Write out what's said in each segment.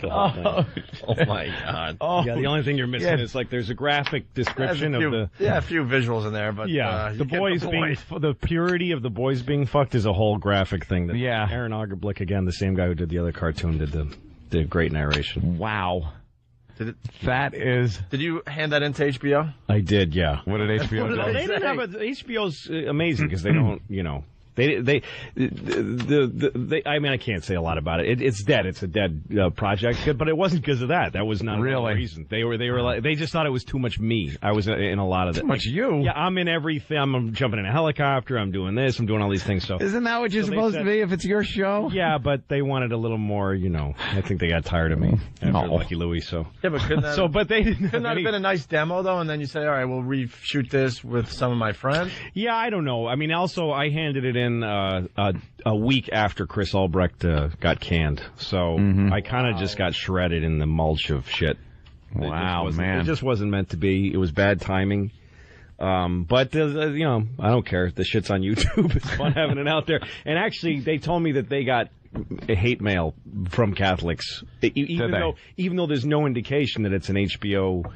the whole thing. Oh, my God. Yeah, the only thing you're missing is, like, there's a graphic description of the... Yeah, a few visuals in there, but... the boys being... The purity of the boys being fucked is a whole graphic thing. That Aaron Augerblick, again, the same guy who did the other cartoon, did the great narration. Wow. Did you hand that into HBO? I did, yeah. What did HBO do? They didn't have HBO's amazing because they don't, They, I mean, I can't say a lot about it. It's dead. It's a dead project, but it wasn't because of that. That was not really the reason. They were like, they just thought it was too much me. I was in a lot of it. Too much you? Yeah, I'm in everything. I'm jumping in a helicopter. I'm doing this. I'm doing all these things. So isn't that what you're supposed to be if it's your show? Yeah, but they wanted a little more. I think they got tired of me after Lucky Louie. So yeah, but couldn't that? But they didn't. Couldn't that have been a nice demo though? And then you say, all right, we'll reshoot this with some of my friends. Yeah, I don't know. I mean, also I handed it in. A week after Chris Albrecht got canned. So I kind of just got shredded in the mulch of shit. Wow, man. It just wasn't meant to be. It was bad timing. But, I don't care. The shit's on YouTube. It's fun having it out there. And actually, they told me that they got hate mail from Catholics. Even though there's no indication that it's an HBO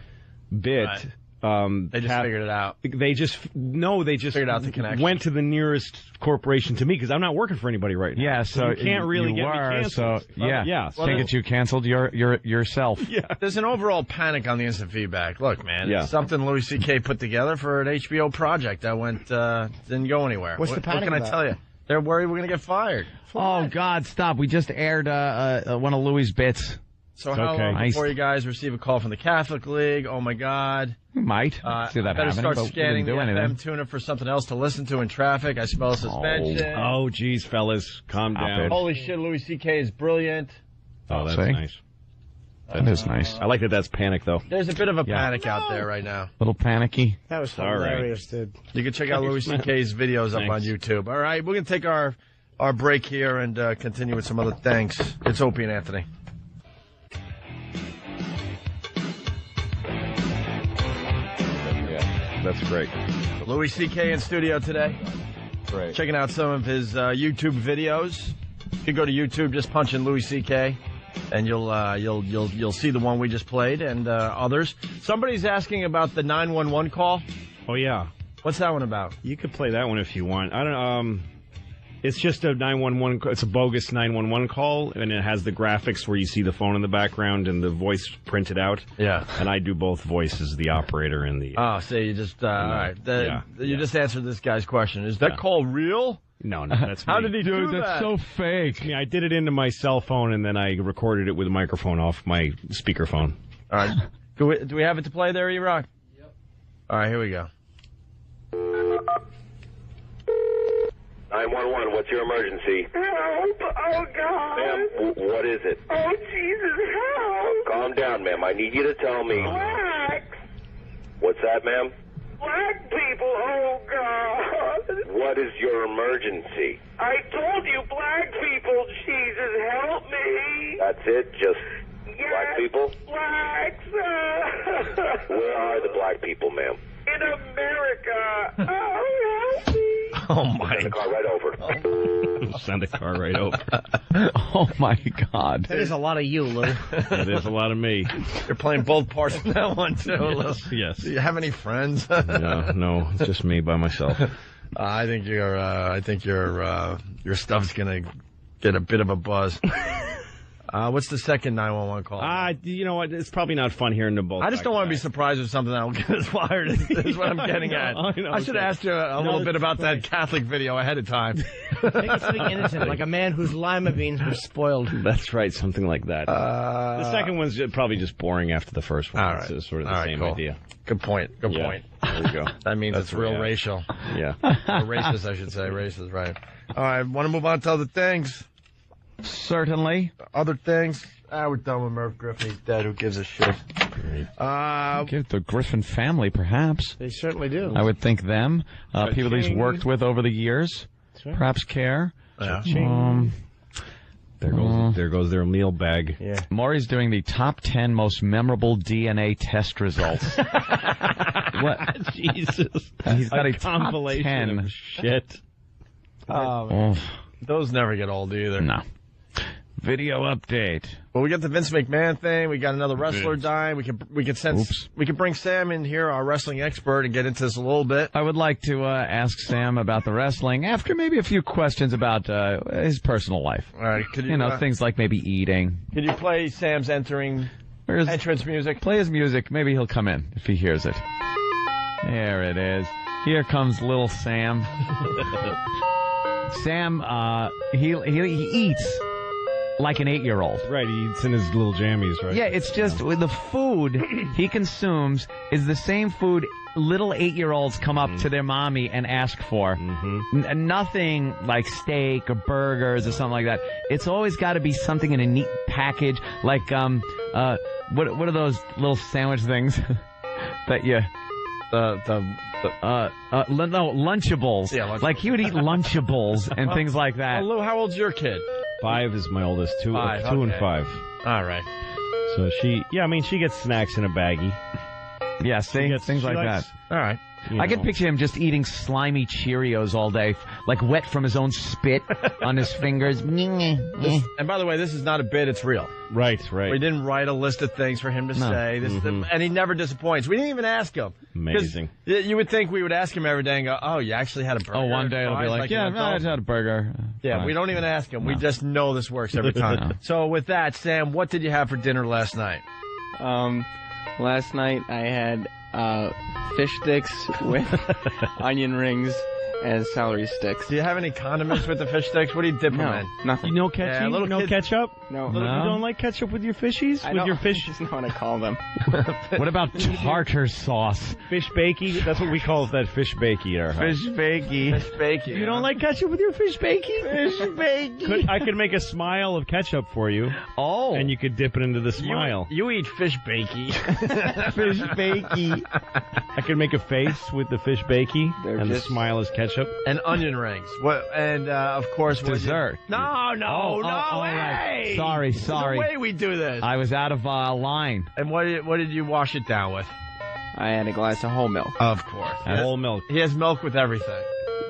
bit. Right. They just figured it out. They just figured out the connection. Went to the nearest corporation to me because I'm not working for anybody right now. Yeah, so you can't really get me canceled. Can't get you canceled yourself. Yeah. There's an overall panic on the instant feedback. Look, man, it's something Louis C.K. put together for an HBO project that didn't go anywhere. What's the panic? What can I tell you? They're worried we're going to get fired. Oh God, stop! We just aired one of Louis' bits. So how long before you guys receive a call from the Catholic League? Oh, my God. We might see that better happening, start but scanning the anything. FM tuner for something else to listen to in traffic. I smell suspension. Oh, geez, fellas. Calm down. Holy shit, Louis C.K. is brilliant. Oh, that's nice. That is nice. I like that that's panic, though. There's a bit of a panic out there right now. Little panicky. That was hilarious, dude. You can check out Louis C.K.'s videos up on YouTube. All right, we're going to take our break here and continue with some other things. It's Opie and Anthony. That's great. Louis C.K. in studio today. Great. Checking out some of his YouTube videos. You can go to YouTube, just punch in Louis C.K. and you'll see the one we just played and others. Somebody's asking about the 911 call. Oh yeah. What's that one about? You could play that one if you want. I don't know. It's just a 911. It's a bogus 911 call, and it has the graphics where you see the phone in the background and the voice printed out. Yeah. And I do both voices, the operator and the. Oh, so you just all right. You just answered this guy's question. Is that call real? No, that's me. How did he do that? That's so fake. I mean, I did it into my cell phone, and then I recorded it with a microphone off my speakerphone. All right. Do we have it to play there, E-Rock? Yep. All right, here we go. 911, what's your emergency? Help! Oh, God! Ma'am, what is it? Oh, Jesus, help! Calm down, ma'am. I need you to tell me. Blacks! What's that, ma'am? Black people, oh, God! What is your emergency? I told you, black people, Jesus, help me! That's it? Just black people? Blacks! Where are the black people, ma'am? In America! Oh, help me! Oh, my Send the car right over. Send the car right over. Oh, my God. That is a lot of you, Lou. That is a lot of me. You're playing both parts in that one, too, Lou. Yes. Do you have any friends? No, it's just me by myself. I think your stuff's gonna get a bit of a buzz. What's the second 911 call? You know what? It's probably not fun hearing them both. I just don't want to be surprised with something that'll get us fired. Is what I'm getting at. I should have asked you a little bit about that Catholic video ahead of time. Make it something innocent, like a man whose lima beans were spoiled. That's right, something like that. The second one's probably just boring after the first one. All right. It's sort of the same idea. Good point. Good point. There we go. That means it's real racial. Yeah. Or racist, I should say. Racist, right. All right, want to move on to other things? Certainly. Other things? We're done with Merv Griffin. He's dead. Who gives a shit? Give the Griffin family, perhaps. They certainly do. I would think them. People he's worked with over the years. Right. Perhaps care. Yeah. There goes their meal bag. Yeah. Maury's doing the top 10 most memorable DNA test results. What? Jesus. He's got a compilation top 10. of shit. Those never get old either. No. Video update. Well, we got the Vince McMahon thing. We got another wrestler dying. We can bring Sam in here, our wrestling expert, and get into this a little bit. I would like to ask Sam about the wrestling after maybe a few questions about his personal life. All right, could you things like maybe eating. Could you play Sam's entrance music? Play his music. Maybe he'll come in if he hears it. There it is. Here comes little Sam. Sam, he eats like an 8-year-old. Right, he eats in his little jammies, right? Yeah, it's just the food he consumes is the same food little 8-year-olds come up to their mommy and ask for. Nothing like steak or burgers or something like that. It's always got to be something in a neat package, like what are those little sandwich things that you Lunchables. Yeah, Lunchables. Like he would eat Lunchables and things like that. Lou, how old's your kid? 5 is my oldest. 2 5, and okay. 5. All right. So she gets snacks in a baggie. Yeah, things like that. All right. I can picture him just eating slimy Cheerios all day, like wet from his own spit on his fingers. And by the way, this is not a bit, it's real. Right. We didn't write a list of things for him to say. And he never disappoints. We didn't even ask him. Amazing. You would think we would ask him every day and go, oh, you actually had a burger? Oh, one day it'll be like, yeah, I just had a burger. Yeah, Fine. we don't even ask him. No. We just know this works every time. No. So with that, Sam, what did you have for dinner last night? Last night I had fish sticks with onion rings and celery sticks. Do you have any condiments with the fish sticks? What do you dip them in? Nothing. No ketchup? Yeah, no ketchup? No. You don't like ketchup with your fishies? I with your fish? I just know what I call them. What about tartar sauce? Fish bakey? That's what we call that fish bakey at our house. Fish bakey. Fish bakey. You don't like ketchup with your fish bakey? Fish bakey. I could make a smile of ketchup for you. Oh. And you could dip it into the smile. You eat fish bakey. Fish bakey. I could make a face with the fish bakey, and the smile is ketchup. And onion rings. What? And of course, dessert. No way. Right. Sorry. There's no way we do this. I was out of line. And what did you wash it down with? I had a glass of whole milk. Of course. Whole milk. He has milk with everything.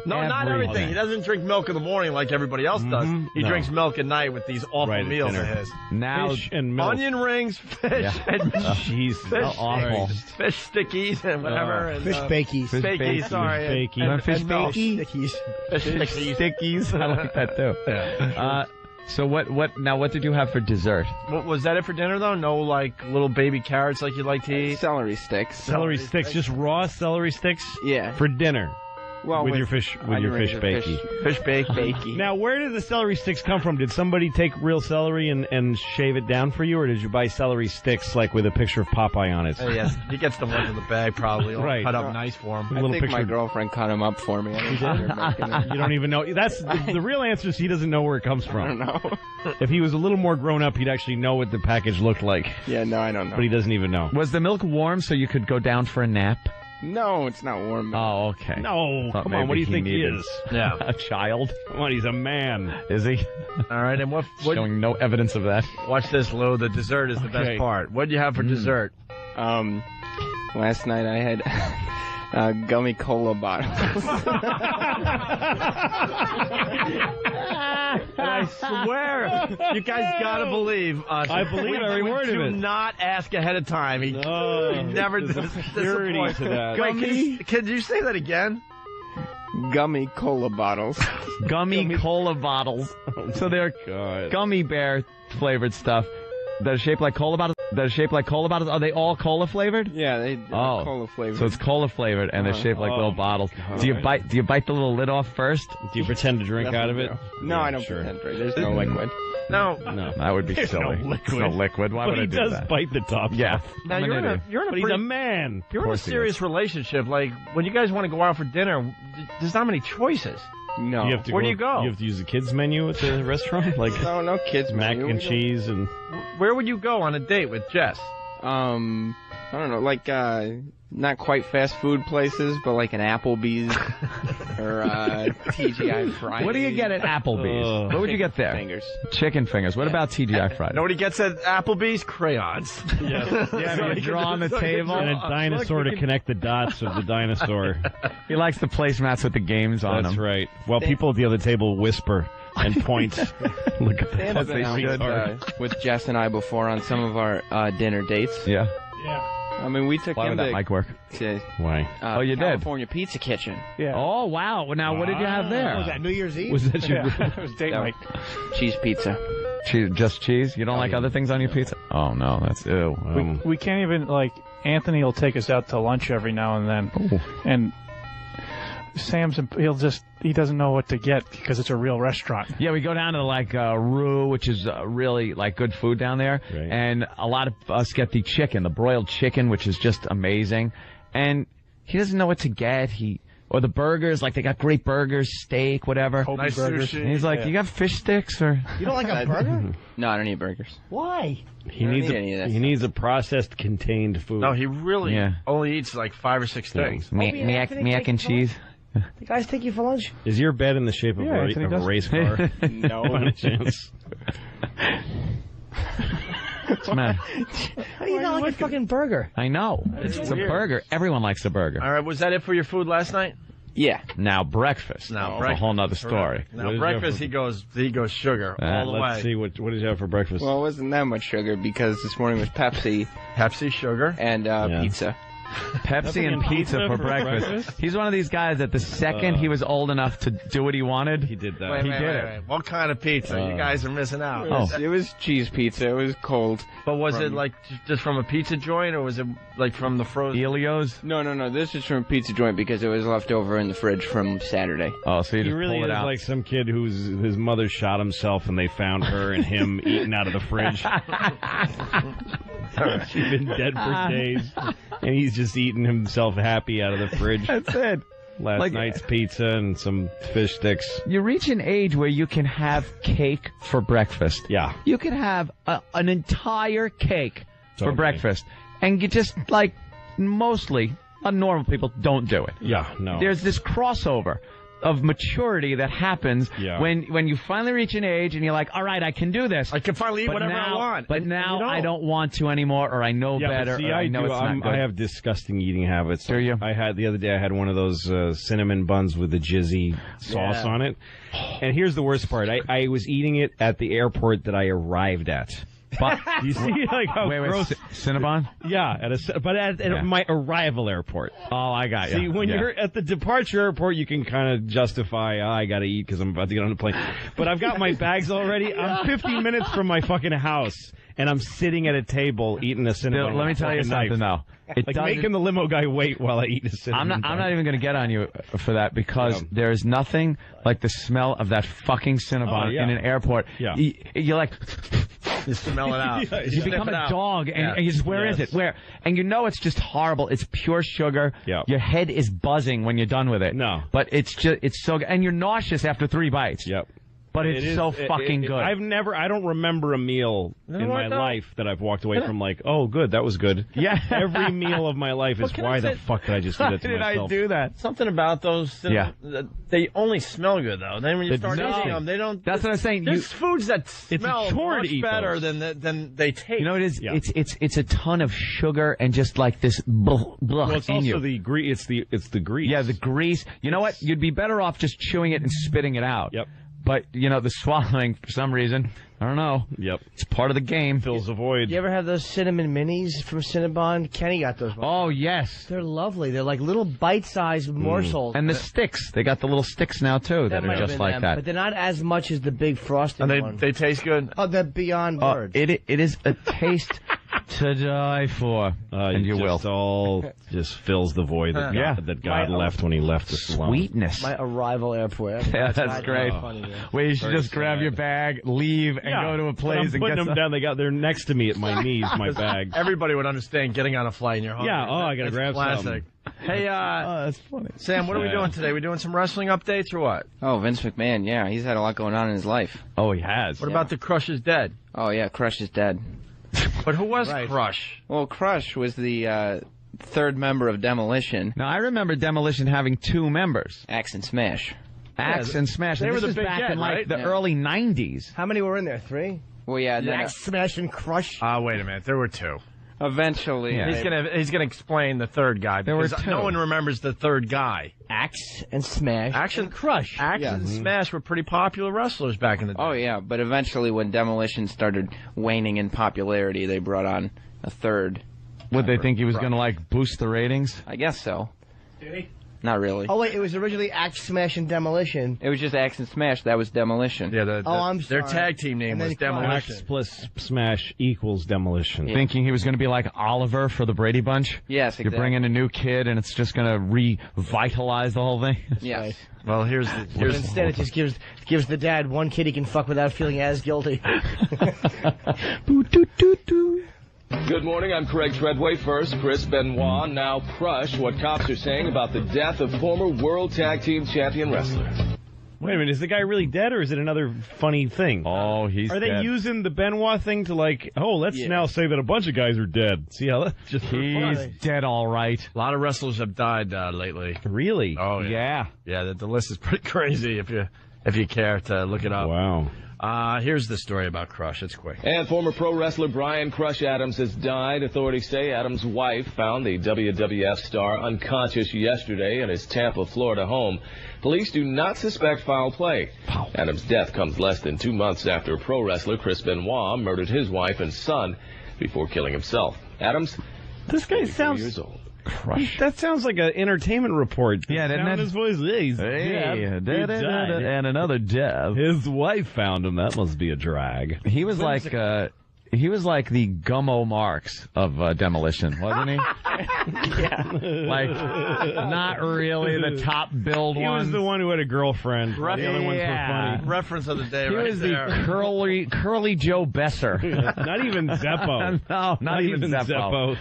No, not everything. He doesn't drink milk in the morning like everybody else does. He drinks milk at night with these awful meals of his. Now, fish and milk. Onion rings, fish, and jeez, awful. Fish stickies and whatever. And, Fish bakeys. Fish bakeys, sorry. Fish bakey. Fish milk. bakey? Stickies. Fish stickies. Stickies. I like that too. Yeah. So what did you have for dessert? Was that it for dinner though? No, like little baby carrots like you like to eat. Celery sticks. Celery sticks, just raw celery sticks. Yeah. For dinner. Well, with your fish bakey. Fish bakey. Now, where did the celery sticks come from? Did somebody take real celery and shave it down for you, or did you buy celery sticks like with a picture of Popeye on it? Yes, he gets the ones in the bag probably. Right. Cut up nice for him. I think my girlfriend cut them up for me. You don't even know. That's the real answer is he doesn't know where it comes from. I don't know. If he was a little more grown up, he'd actually know what the package looked like. Yeah, no, I don't know. But he doesn't even know. Was the milk warm so you could go down for a nap? No, it's not warm. Oh, okay. No, Thought come on. What do you think he needed is? Yeah. A child? Come on, he's a man. Is he? All right, and what Showing no evidence of that. watch this, Lou. The dessert is the best part. What did you have for dessert? Last night I had gummy cola bottles. I swear, you guys gotta believe us. I believe every word of Do it. not ask ahead of time. He never purity disappoints. to that. Wait, can you say that again? Gummy cola bottles. Gummy cola bottles. So they're gummy bear flavored stuff that are shaped like cola bottles. Are they all cola flavored? Yeah, they are cola flavored. So it's cola flavored and they're shaped like little bottles. Do you bite the little lid off first? Do you pretend to drink out of it? No, I don't pretend to drink. There's no liquid. No. That would be silly. No liquid. There's no liquid. Why But would I he do does that? bite the top. Yeah. off. Now I'm an you're in idiot. a But he's a man. You're in a serious relationship. Like when you guys want to go out for dinner, there's not many choices. No. You have to Where do you go? You have to use the kids menu at the restaurant, like No kids mac menu. and cheese and. Where would you go on a date with Jess? I don't know, like not quite fast food places, but like an Applebee's or TGI Fridays. What do you get at Applebee's? What would you get there? Fingers. Chicken fingers. What about TGI Fridays? Know what he gets at Applebee's? Crayons. Yeah, you draw on the table. And a dinosaur to connect the dots of the dinosaur. He likes the placemats with the games on them. That's right. While people at the other table whisper, and points. Look at Sam's that. been out with Jess and I before on some of our dinner dates. Yeah. I mean, we took Why him would that to mic work? Why? Oh, you did? California Pizza Kitchen. Yeah. Oh, wow. Well, now, what did you have there? Was that New Year's Eve? Was that your? It was date No. night. Cheese pizza. Cheese, just cheese? You don't like other things on your pizza? Oh, no. That's ew. We can't even, like, Anthony will take us out to lunch every now and then. And he doesn't know what to get because it's a real restaurant. Yeah, we go down to like Rue, which is really like good food down there, Right. and a lot of us get the chicken, the broiled chicken, which is just amazing. And he doesn't know what to get. Or the burgers, like they got great burgers, steak, whatever. Kobe Nice burgers. sushi. And he's like, "You got fish sticks or?" You don't like a burger? No, I don't eat burgers. Why? He don't needs need any of that he needs a processed, contained food. No, he really Yeah. only eats like 5 or 6 things. Maybe Anthony Mac take and you cheese. The guys take you for lunch? Is your bed in the shape of, Yeah, Anthony of a does. race car? No. By any chance? What's the matter? How do you not like a fucking burger? I know. It's a weird. burger. Everyone likes a burger. All right, was that it for your food last night? Yeah. Now breakfast. Now, It's a breakfast. whole nother story. What Now is breakfast, that he goes sugar all the Let's way. see what did you have for breakfast? Well, it wasn't that much sugar because this morning was Pepsi Pepsi, sugar. and pizza. Pepsi and pizza for breakfast. He's one of these guys that the second he was old enough to do what he wanted, he did that. Wait, he did it. Wait. What kind of pizza? You guys are missing out. It was cheese pizza. It was cold. But was it like just from a pizza joint, or was it like from the frozen? Elio's. No. This is from a pizza joint because it was left over in the fridge from Saturday. Oh, so you He just really pull is it out. like some kid his mother shot himself and they found her and him eating out of the fridge. She's been dead for days, and he's just eating himself happy out of the fridge. That's it. Last Like- night's pizza and some fish sticks. You reach an age where you can have cake for breakfast. Yeah. You can have an entire cake for Okay. breakfast. And you just, like, mostly, normal people don't do it. Yeah, no. There's this crossover of maturity that happens Yeah. when you finally reach an age and you're like, all right, I can do this. I can finally eat But whatever now, I want. But And now you I don't want to anymore, or I know Yeah, better, but see, or I know it's not good. I have disgusting eating habits. Do you? I had the other day. I had one of those cinnamon buns with the jizzy sauce on it. And here's the worst part. I was eating it at the airport that I arrived at. But, You see, like how wait, gross? Cinnabon? Yeah, at my arrival airport. Oh, I got you. See, when Yeah. you're at the departure airport, you can kind of justify, I got to eat because I'm about to get on the plane. But I've got my bags already. I'm 15 minutes from my fucking house, and I'm sitting at a table eating a cinnamon. Bill, let me tell you something, though. It Like doesn't- making the limo guy wait while I eat a cinnamon. I'm not even going to get on you for that because Yeah. there is nothing like the smell of that fucking Cinnabon Oh, yeah. in an airport. Yeah. You're like, You smell it out. Yeah, you become a dog, and you just, where is it? Where? And you know it's just horrible. It's pure sugar. Yeah. Your head is buzzing when you're done with it. No. But it's so good. And you're nauseous after 3 bites. Yep. But it's It is- so fucking good. I don't remember a meal in my what, though? life that I've walked away from like, oh, good, that was good. Yeah. Every meal of my life is can why I the say- fuck did I just do How that to did I myself? do that? Something about those. Yeah. They only smell good though. Then when you It's start disgusting. eating them, they don't. That's what I'm saying. There's foods that a smell chore to much eat better those. than they taste. You know what it is? Yeah. It's a ton of sugar and just like this blah, Well, it's in also you. the grease. It's the grease. Yeah, the grease. You know what? You'd be better off just chewing it and spitting it out. Yep. But, you know, the swallowing, for some reason, I don't know. Yep. It's part of the game. Fills the void. You ever have those cinnamon minis from Cinnabon? Kenny got those. Oh, yes. They're lovely. They're like little bite-sized morsels. And the sticks. They got the little sticks now, too, that might are have just been like them, that. But they're not as much as the big frosted and one. they taste good. Oh, they're beyond words. It is a taste to die for. And you will. Just all just fills the void that Yeah. God left when he left us alone. Sweetness. My arrival airport. Yeah, that's great. Funny, yeah. Where you should just grab your bag, leave, and go to a But place I'm and putting get them some. down. They're next to me at my knees, my bag. Everybody would understand getting on a flight and you're hungry. Yeah, I gotta That's grab classic. Hey, That's funny. Sam, what are we Yeah. doing today? We doing some wrestling updates or what? Oh, Vince McMahon, yeah. He's had a lot going on in his life. Oh, he has. What about the Crush is dead? Oh, yeah, Crush is dead. But who was Right. Crush? Well, Crush was the third member of Demolition, Now, I remember Demolition having 2 members. Axe and Smash. Axe and Smash. they And were this the is big back get, in like right? the Yeah. early 90s. How many were in there? 3? Well, yeah, then, Axe, Smash, and Crush. Wait a minute. There were 2. Eventually. Yeah. He's gonna explain the third guy. There were Because two. no one remembers the third guy. Axe and Smash and Crush. Axe and Smash were pretty popular wrestlers back in the day. Oh, yeah, but eventually when Demolition started waning in popularity, they brought on a third. Would they think he was going to, like, boost the ratings? I guess so. Did he? Not really. Oh, wait, it was originally Axe, Smash, and Demolition. It was just Axe and Smash. That was Demolition. Yeah, I'm their sorry. tag team name And then was Demolition. Axe plus Smash equals Demolition. Yeah. Thinking he was going to be like Oliver for the Brady Bunch? Yes, exactly. You bring in a new kid, and it's just going to revitalize the whole thing? Yes. Well, But instead, it just gives the dad one kid he can fuck without feeling as guilty. Good morning, I'm Craig Treadway. First, Chris Benoit, now Crush, what cops are saying about the death of former World Tag Team Champion wrestler. Wait a minute, is the guy really dead, or is it another funny thing? Oh, he's Are they dead. using the Benoit thing to let's now say that a bunch of guys are dead? See how that's just He's dead all right. a lot of wrestlers have died lately. really? Oh Yeah. yeah. The list is pretty crazy if you care to look it up. Wow. Here's the story about Crush. It's quick. And former pro wrestler Brian Crush Adams has died. Authorities say Adams' wife found the WWF star unconscious yesterday in his Tampa, Florida home. Police do not suspect foul play. Adams' death comes less than 2 months after pro wrestler Chris Benoit murdered his wife and son before killing himself. Adams, This guy 24 sounds... years old. That sounds like an entertainment report. Yeah, doesn't Sound it? his voice. Hey, he's dead. He died. And another death. His wife found him. That must be a drag. He was like the Gummo Marx of Demolition, wasn't he? Like, not really the top billed He one. was the one who had a girlfriend. The other ones were funny. Reference of the day He right was there. the curly Joe Besser. Not even Zeppo. No, not even Zeppo.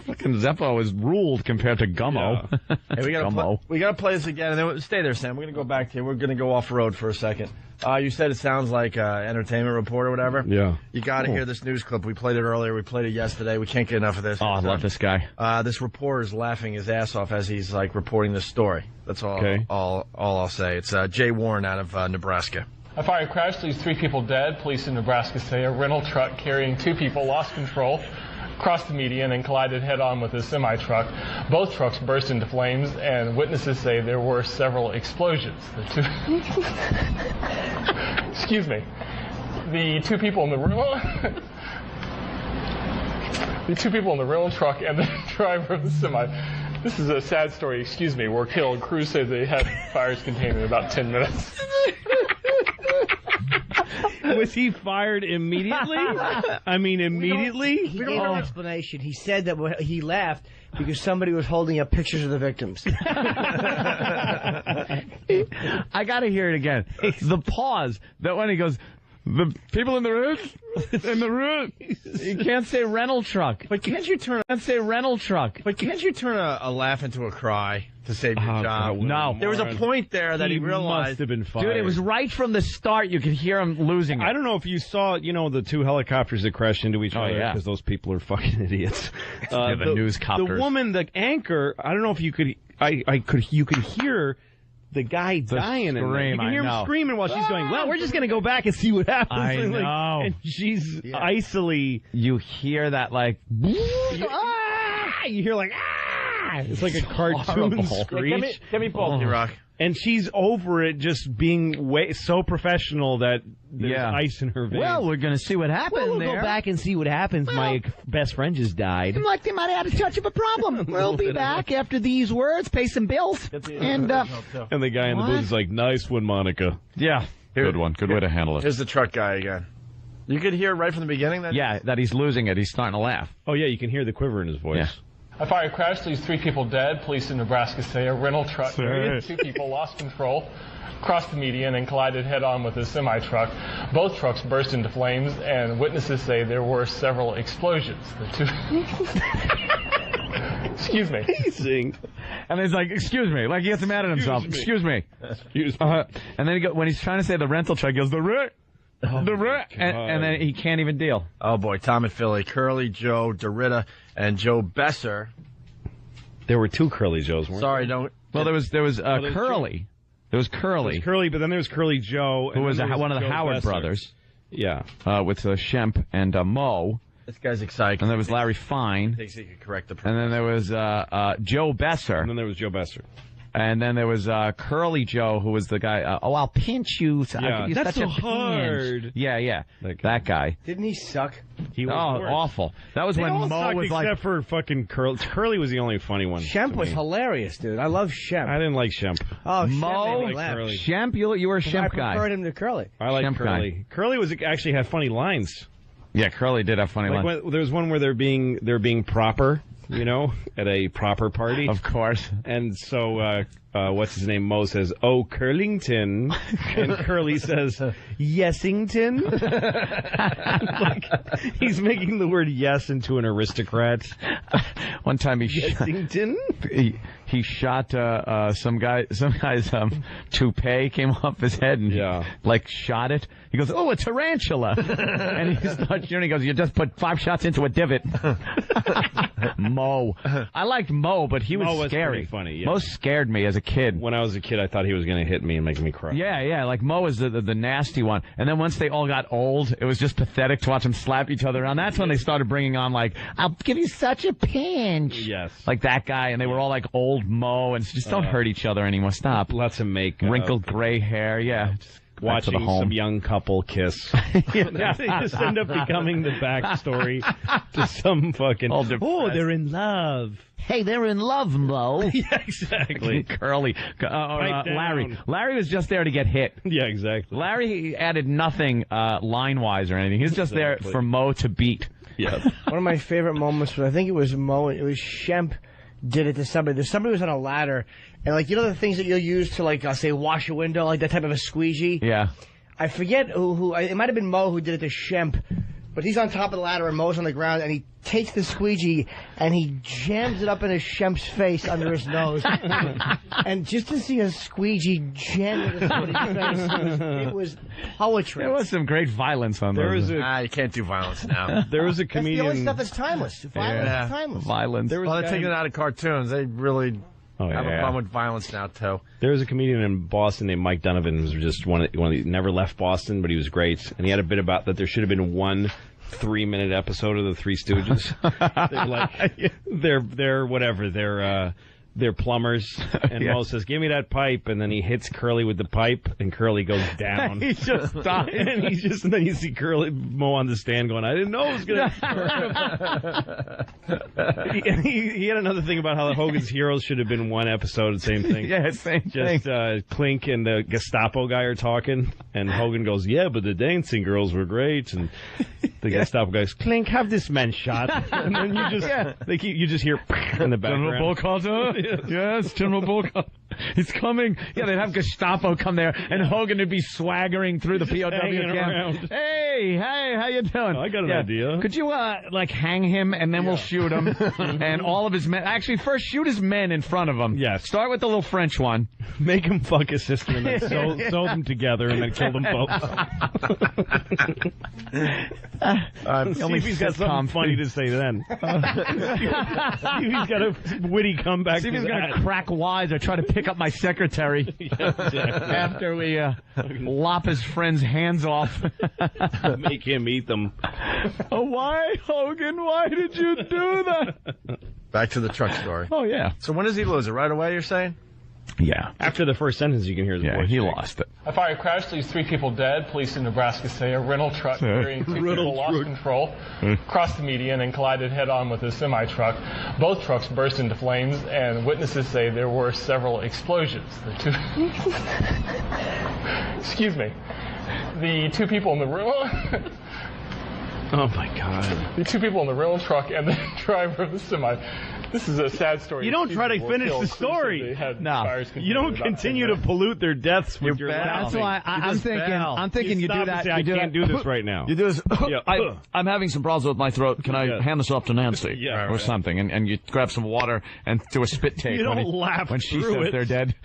Fucking Zeppo is ruled compared to Gummo. Hey, we gotta play this again, and then stay there, Sam. We're gonna go back to you. We're gonna go off road for a second. You said it sounds like entertainment report or whatever. Yeah. You got to hear this news clip. We played it earlier. We played it yesterday. We can't get enough of this. Oh, I love this guy. This reporter is laughing his ass off as he's reporting this story. That's all. Okay. All I'll say. It's Jay Warren out of Nebraska. A fire crash leaves 3 people dead. Police in Nebraska say a rental truck carrying 2 people lost control, crossed the median, and collided head-on with a semi-truck. Both trucks burst into flames, and witnesses say there were several explosions. Excuse me. The 2 people in the rental truck and the driver of the semi. This is a sad story. Excuse me. Were killed. Crews say they had fires contained in about 10 minutes. Was he fired immediately? I mean, immediately? He gave an explanation. He said that he laughed because somebody was holding up pictures of the victims. I got to hear it again. The pause. That when he goes, the people in the room, You can't say rental truck. But can't you turn a laugh into a cry to save your job? No. There was a point there that he realized. Must have been fired. Dude, it was right from the start. You could hear him losing it. I don't know if you saw, the 2 helicopters that crashed into each other, yeah. because those people are fucking idiots. The news copters. The woman, the anchor, I don't know if you could, you could hear the guy dying. Scream, You can hear I know. him screaming while she's going, well, we're just going to go back and see what happens. I And, know. And she's icily. You hear that You hear it's like a cartoon Horrible. screech. Get me both, Rock. And she's over it just being so professional that there's ice in her veins. Well, we're going to see what happens we'll there. go back and see what happens. My best friend just died. Like they might have had a touch of a problem. We'll be back after these words, pay some bills, and And the guy in the booth is like, nice one, Monica. yeah, good one, good way to handle it. Here's the truck guy again. You could hear right from the beginning that. Yeah, that he's losing it. He's starting to laugh. Oh, yeah, you can hear the quiver in his voice. Yeah. A fire crash leaves 3 people dead. Police in Nebraska say a rental truck carrying 2 people lost control, crossed the median, and collided head-on with a semi-truck. Both trucks burst into flames, and witnesses say there were several explosions. The 2... Excuse me. And he's like, excuse me, like he gets mad at himself. Excuse me. And then when he's trying to say the rental truck, he goes, and then he can't even deal. Oh boy, Tom and Philly, Curly Joe, Dorita, and Joe Besser. There were 2 Curly Joes, weren't Sorry, don't. Well, there was Curly. There was Curly. There was Curly, but then there was Curly Joe. Who was one one of the Joe Howard Besser. brothers. Yeah. With Shemp and Mo. This guy's excited. And there was Larry Fine. Thinks he could correct the And then there was Joe Besser. And then there was Joe Besser. And then there was Curly Joe, who was the guy. I'll pinch you. Yeah, You're that's such so a hard. pinch. Yeah. That guy. Didn't he suck? He was awful. That was they when all Mo sucked was like. except for fucking Curly. Curly was the only funny one. Shemp was hilarious, dude. I love Shemp. I didn't like Shemp. Oh, Mo, Shemp made me laugh. Curly. Shemp, you were a Shemp guy. I preferred him to Curly. I like Shemp Curly. guy. Curly was actually had funny lines. Yeah, Curly did have funny lines. There was one where they're being proper, at a proper party. Of course. And so, what's his name? Mo says, "Oh, Curlington," and Curly says, "Yesington." Like he's making the word "yes" into an aristocrat. One time Yesington. He shot some guy's toupee came off his head and he shot it. He goes, "Oh, a tarantula!" And he starts shooting. He goes, "You just put 5 shots into a divot." Mo, I liked Mo, but he was scary. Pretty funny. Yeah. Mo scared me as a kid. When I was a kid, I thought he was going to hit me and make me cry. Yeah, like Mo was the nasty one. And then once they all got old, it was just pathetic to watch them slap each other around. That's when they started bringing on "I'll give you such a pinch." Yes. Like that guy, and they were all like old Mo, and just don't hurt each other anymore. Stop. Lots of makeup. Wrinkled gray hair, yeah. Watching some young couple kiss. They just end up becoming the backstory to some fucking... Oh, they're in love. Hey, they're in love, Mo. Yeah, exactly. Curly. Larry. Larry was just there to get hit. Yeah, exactly. Larry added nothing line-wise or anything. He was just there for Mo to beat. Yeah. One of my favorite moments was, I think it was Mo, it was Shemp did it to somebody. Somebody was on a ladder, and the things that you'll use to say wash a window, like that type of a squeegee. Yeah. I forget who it might have been Mo who did it to Shemp, but he's on top of the ladder and Mo's on the ground, and he takes the squeegee and he jams it up in Shemp's face under his nose. And just to see a squeegee jam into somebody's face, it was poetry. There was some great violence on there. You can't do violence now. There was a comedian. That's the only stuff that's timeless. Violence is timeless. Violence. They're taking it out of cartoons. They really have a problem with violence now, too. There was a comedian in Boston named Mike Donovan, who was just one of the never left Boston, but he was great. And he had a bit about that there should have been one 3-minute episode of the Three Stooges. They're plumbers, and Mo says, "Give me that pipe," and then he hits Curly with the pipe, and Curly goes down. He just died. And then you see Mo on the stand going, "I didn't know it was going to." And he had another thing about how the Hogan's Heroes should have been one episode, same thing. Yeah, same thing. Just Clink and the Gestapo guy are talking, and Hogan goes, "Yeah, but the dancing girls were great," and the Gestapo guy goes, "Clink, have this man shot," and then you just hear in the background. General Bullcutter? Yes, General Bullcutter. He's coming. Yeah, they'd have Gestapo come there, and Hogan would be swaggering through the POW camp. Hey, how you doing? I got an idea. Could you, hang him, and then we'll shoot him, and all of his men. Actually, first shoot his men in front of him. Yes. Start with the little French one. Make him fuck his sister, and then sew them together, and then kill them both. See if he's got something funny to say then. See if he's got a witty comeback. See if he's going to crack wise or try to pick up my secretary after we lop his friend's hands off. Make him eat them. Oh, why, Hogan? Why did you do that? Back to the truck story. Oh, yeah. So when does he lose it? Right away, you're saying? Yeah. After the first sentence, you can hear the voice. He lost it. A fire crash leaves 3 people dead. Police in Nebraska say a rental truck carrying 2 people lost control, crossed the median, and collided head-on with a semi-truck. Both trucks burst into flames, and witnesses say there were several explosions. Excuse me. The 2 people in the room... Oh, my God. The 2 people in the rental truck and the driver of the semi. This is a sad story. You don't try to finish the story. No. You don't continue to pollute their deaths with your That's why I'm thinking you do that. Say, I can't do this right now. You do this. I'm having some problems with my throat. Can I hand this off to Nancy? Yeah, or something. And you grab some water and do a spit take. You don't laugh when she through says it. they're dead.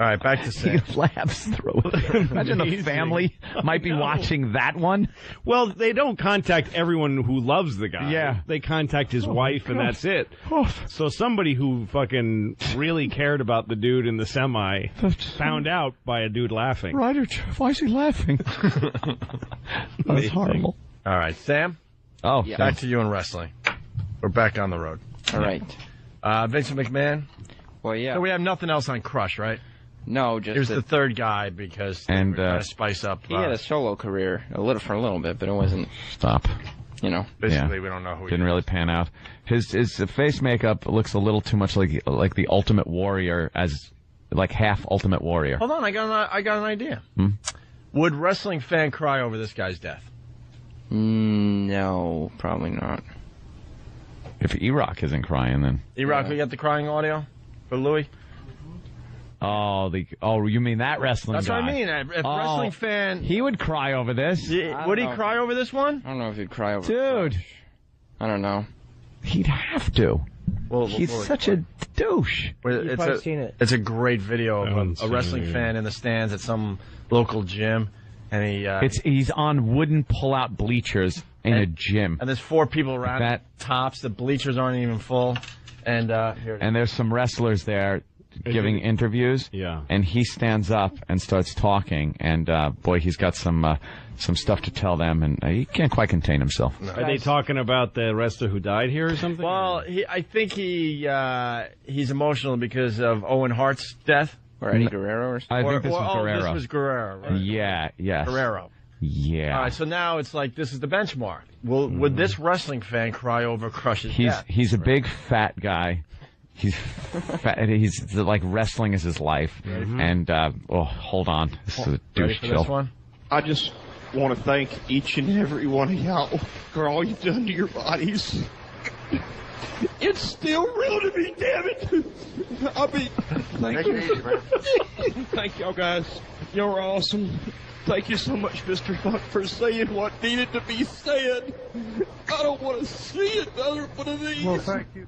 All right, back to Sam. He laughs through it. Imagine the family might be watching that one. Well, they don't contact everyone who loves the guy. Yeah. They contact his wife, and that's it. Oh. So somebody who fucking really cared about the dude in the semi found out by a dude laughing. Ryder, why is he laughing? That's horrible. All right, Sam? Oh, Yeah. Back to you in wrestling. We're back on the road. All right. Vincent McMahon. Well, yeah. So we have nothing else on Crush, right? No, just He was that the third guy because they And, were trying to spice up. he had a solo career for a little bit, but it wasn't, Stop. you know. basically, we don't know who he Didn't really pan out. His face makeup looks a little too much like the Ultimate Warrior, as like half Ultimate Warrior. Hold on, I got an idea. Hmm? Would wrestling fan cry over this guy's death? No, probably not. If E-Rock isn't crying, then E-Rock, we got the crying audio for Louis? you mean that wrestling That's guy? what I mean. If wrestling fan... He would cry over this. Would he cry over this one? I don't know if he'd cry over Dude. Crush. I don't know. He'd have to. He's such a douche. You've probably seen it. It's a great video of haven't a wrestling seen it. fan in the stands at some local gym, and He's on wooden pull-out bleachers in a gym. and there's four people around That- tops. The bleachers aren't even full, and here. And there's some wrestlers there giving interviews. Yeah. And he stands up and starts talking, and boy, he's got some stuff to tell them, and he can't quite contain himself. Are they talking about the wrestler who died here or something? Well, I think he's emotional because of Owen Hart's death. Or Eddie Guerrero or something. I think this was Guerrero. This was Guerrero, right? Yeah, yes. Guerrero. Yeah. All right, so now it's like this is the benchmark. Would this wrestling fan cry over Crush's death? He's a big fat guy. He's fat. He's like wrestling is his life. And hold on, this is a Ready douche for chill. this one? I just want to thank each and every one of y'all for all you've done to your bodies. It's still real to me, damn it. I mean, thank you. Thank y'all guys. Y'all are awesome. Thank you so much, Mr. Funk, for saying what needed to be said. I don't want to see another one of these. Well, thank you.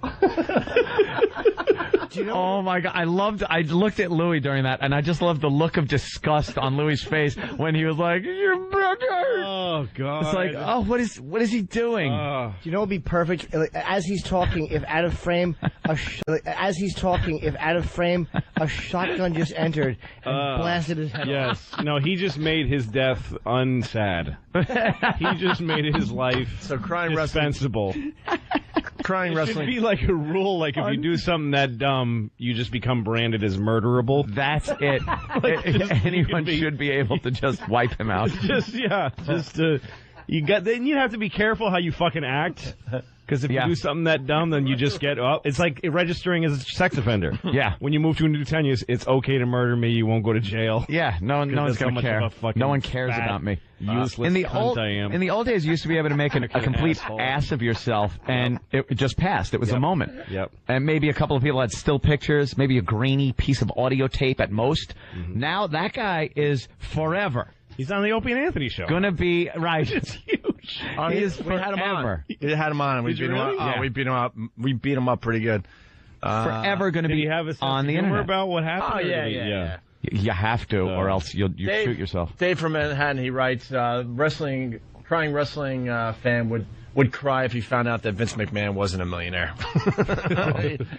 Oh my God! I looked at Louis during that, and I just loved the look of disgust on Louis' face when he was like, "Your brother." Oh God! It's like, oh, what is he doing? Do you know what would be perfect? Like, as he's talking, if out of frame, a shotgun just entered and blasted his head off. Yes. No, he just made his death unsad. He just made his life So crying wrestling, dispensable. crying It should wrestling. be like a rule, like if you do something that dumb, you just become branded as murderable. That's it. Anyone be- should be able to just wipe him out. Then you have to be careful how you fucking act. Because if you do something that dumb, then you just get it's like registering as a sex offender. Yeah. When you move to a new town, it's okay to murder me. You won't go to jail. Yeah, no one's That's how gonna much care. of a fucking No one cares fat, about me. useless in the cunt I am. In the old days, you used to be able to make a complete asshole. ass of yourself, and it just passed. It was a moment. Yep. And maybe a couple of people had still pictures, maybe a grainy piece of audio tape at most. Now that guy is forever He's on the Opie and Anthony show. gonna be right. It's huge. He is we had him on. forever. We had him on, and we Did beat you him up. really? Oh, Yeah. we beat him up. We beat him up pretty good. Forever gonna Did be he have a sense on of the humor internet. about what happened? Oh, or yeah, did he- yeah. You have to, or else you Dave- shoot yourself. Dave from Manhattan, he writes, crying wrestling fan would cry if he found out that Vince McMahon wasn't a millionaire.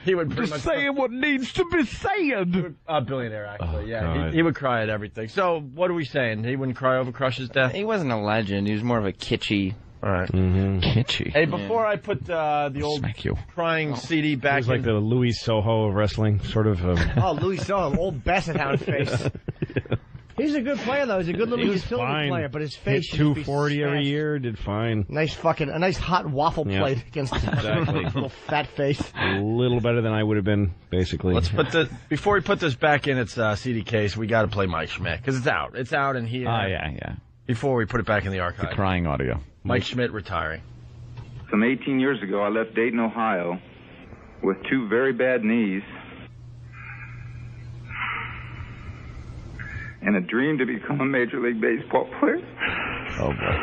he would pretty much saying what needs to be said. a billionaire, actually. Yeah, God. he would cry at everything. So what are we saying? He wouldn't cry over Crush's death. He wasn't a legend. He was more of a kitschy. All right. Kitschy. Hey, before I put the old Smack you. crying CD He back was like in, the Louis Soho of wrestling, sort of. Oh, Louis Soho, old Basset Hound face. He's a good player, though. He's a good little He was utility fine. player, but his Hit face should just be 240 every smashed. year, did fine. A nice hot waffle Yeah. plate against his Exactly. little fat face. A little better than I would have been, basically. let's put before we put this back in its CD case, we got to play Mike Schmidt because it's out. It's out in here. Oh, yeah. Before we put it back in the archive. Crying audio. Mike Schmidt retiring. Some 18 years ago, I left Dayton, Ohio, with two very bad knees and a dream to become a Major League Baseball player. Oh, boy.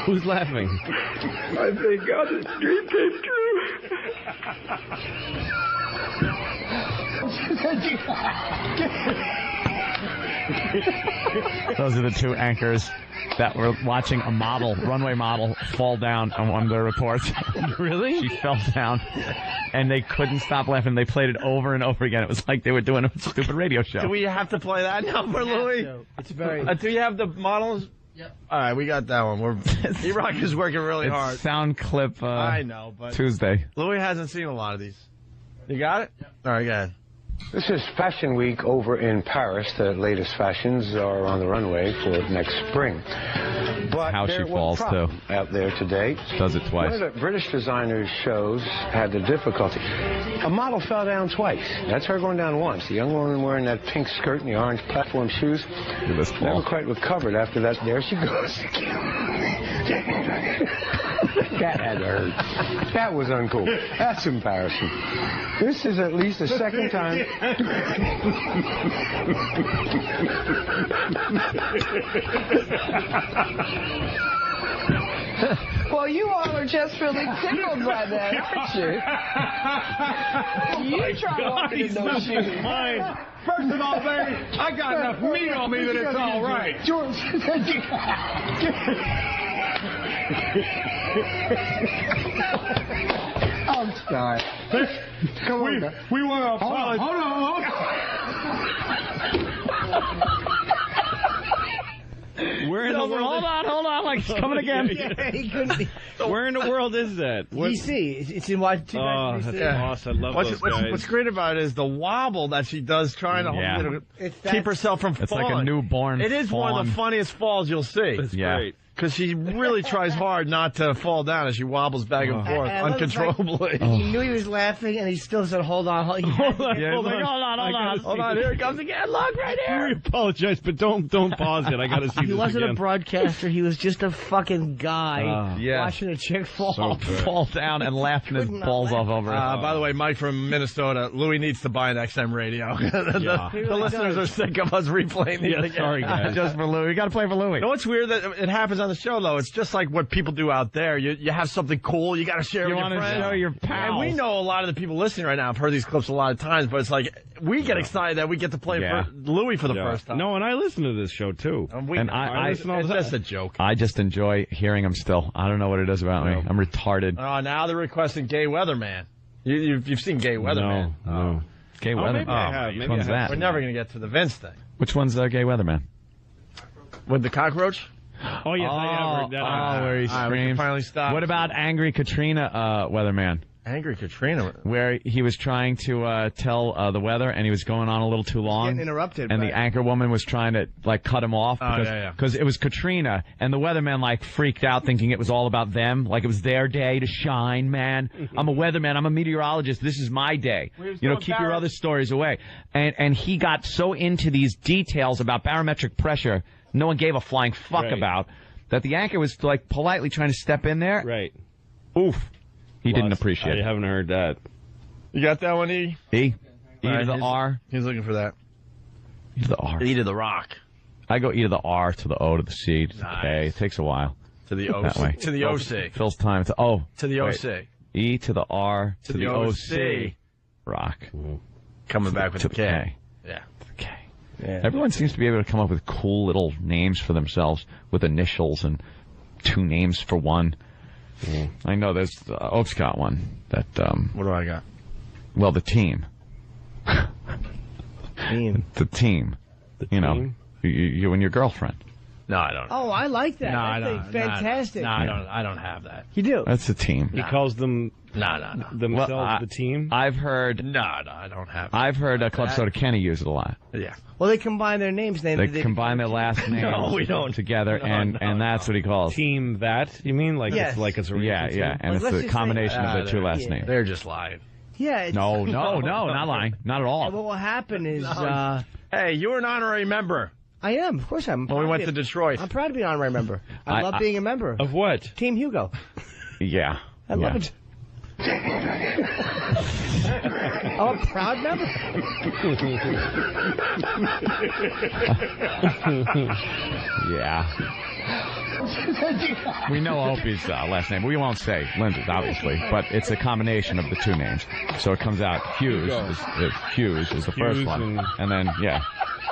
Who's laughing? I thank God this dream came Those are the two anchors that were watching a runway model, fall down on one of their reports. Really? She fell down, and they couldn't stop laughing. They played it over and over again. It was like they were doing a stupid radio show. Do we have to play that now for Louis? It's very. Do you have the models? All right, we got that one. E-Rock is working really It's hard. sound clip. I know, but Tuesday. Louis hasn't seen a lot of these. You got it? Yep. All right, go ahead. This is Fashion Week over in Paris. The latest fashions are on the runway for next spring. But How she there was falls, a problem too. out there today. Does it twice. One of the British designers' shows had the difficulty. A model fell down twice. That's her going down once. The young woman wearing that pink skirt and the orange platform shoes never quite recovered after that. There she goes again. That had to hurt. That was uncool. That's embarrassing. This is at least the second time. Well, you all are just really tickled by that, aren't you? You try walking in those shoes. First of all, baby, I got enough meat on me that it's all right. George. I'm sorry. Come on. We want to apologize. Hold on. Where in the world? Hold on. Like, it's coming again. Yeah, he couldn't be. Where in the world is that? DC. It's in Washington. Oh, that's awesome. I love those guys. What's great about it is the wobble that she does trying to keep herself from falling. It's like a newborn It is one of the fawn. funniest falls you'll see. That's great. Because she really tries hard not to fall down as she wobbles back and forth And I love the fact uncontrollably. He knew he was laughing, and he still said, "Hold on, hold on." Hold on. Hold on, here it comes again. Look right here. We apologize, but don't pause it. I got to see He this wasn't again. a broadcaster. He was just a fucking guy watching a chick fall. Fall down and laughing his balls off over it. By the way, Mike from Minnesota, Louis needs to buy an XM radio. the really listeners does. are sick of us replaying these again. Sorry, guys. Just for Louis. You got to play for Louis. You know what's weird that it happens on the show though? It's just like what people do out there. You have something cool, you got to share You with want your to friends. show your pals. And we know a lot of the people listening right now have heard these clips a lot of times, but it's like we get excited that we get to play for Louis for the first time. No, and I listen to this show too. And I listen all the it's time. just a joke. I just enjoy hearing him still. I don't know what it is about me. I'm retarded. Now they're requesting Gay Weatherman. You've seen Gay Weatherman. No. Gay Oh, Weatherman. maybe I have. Which Maybe one's I have. that? We're never going to get to the Vince thing. Which one's Gay Weatherman? With the cockroach? Oh, yes, I have heard that. Where he All right, we can screams. finally stop. What about Angry Katrina Weatherman? Angry Katrina? Where he was trying to tell the weather, and he was going on a little too long. Getting interrupted. And the anchor woman was trying to, like, cut him off. Oh, Because it was Katrina, and the weatherman, like, freaked out thinking it was all about them. Like, it was their day to shine, man. I'm a weatherman. I'm a meteorologist. This is my day. You know, keep your other stories away. And he got so into these details about barometric pressure no one gave a flying fuck about, that the anchor was, like, politely trying to step in there. Right. Oof. He didn't appreciate it. I haven't heard that. You got that one, E? E? E All right, to the he's- R? He's looking for that. E to the R. E to the rock. I go E to the R to the O to the C to the K. It takes a while. To the That way. OC. To the OC. Phil's time to O. To the Wait. OC. E to the R to the OC. Rock. Coming back with to the K. Yeah. The K. Yeah. Everyone seems to be able to come up with cool little names for themselves with initials and two names for one. I know there's Oak's got one that. What do I got? Well, the team. Team. The team. You know, you and your girlfriend. No, I don't. Oh, I like that. No, I That's don't. fantastic. No, I don't have that. You do. That's the team. He calls them No. themselves the team. I've heard. No, I don't have. I've heard Club Soda Kenny use it a lot. Yeah. Well, they combine their names. They combine their last names No, we don't. together, and that's what he calls Team that, you mean? Like Yes. it's like it's a Yeah, real yeah, team? and Like, it's let's the just say- combination of their two last names. They're just lying. Yeah. It's, No, not lying, not at all. And what will happen is, Hey, you're an honorary member. I am. Of course, I'm. When we went to Detroit. I'm proud to be an honorary member. I love being a member Of what? Team Hugo. Yeah, I love it. I'm a proud member. Yeah. We know Opie's last name. We won't say Linda's, obviously, but it's a combination of the two names. So it comes out Hughes. Hughes is the first one, and then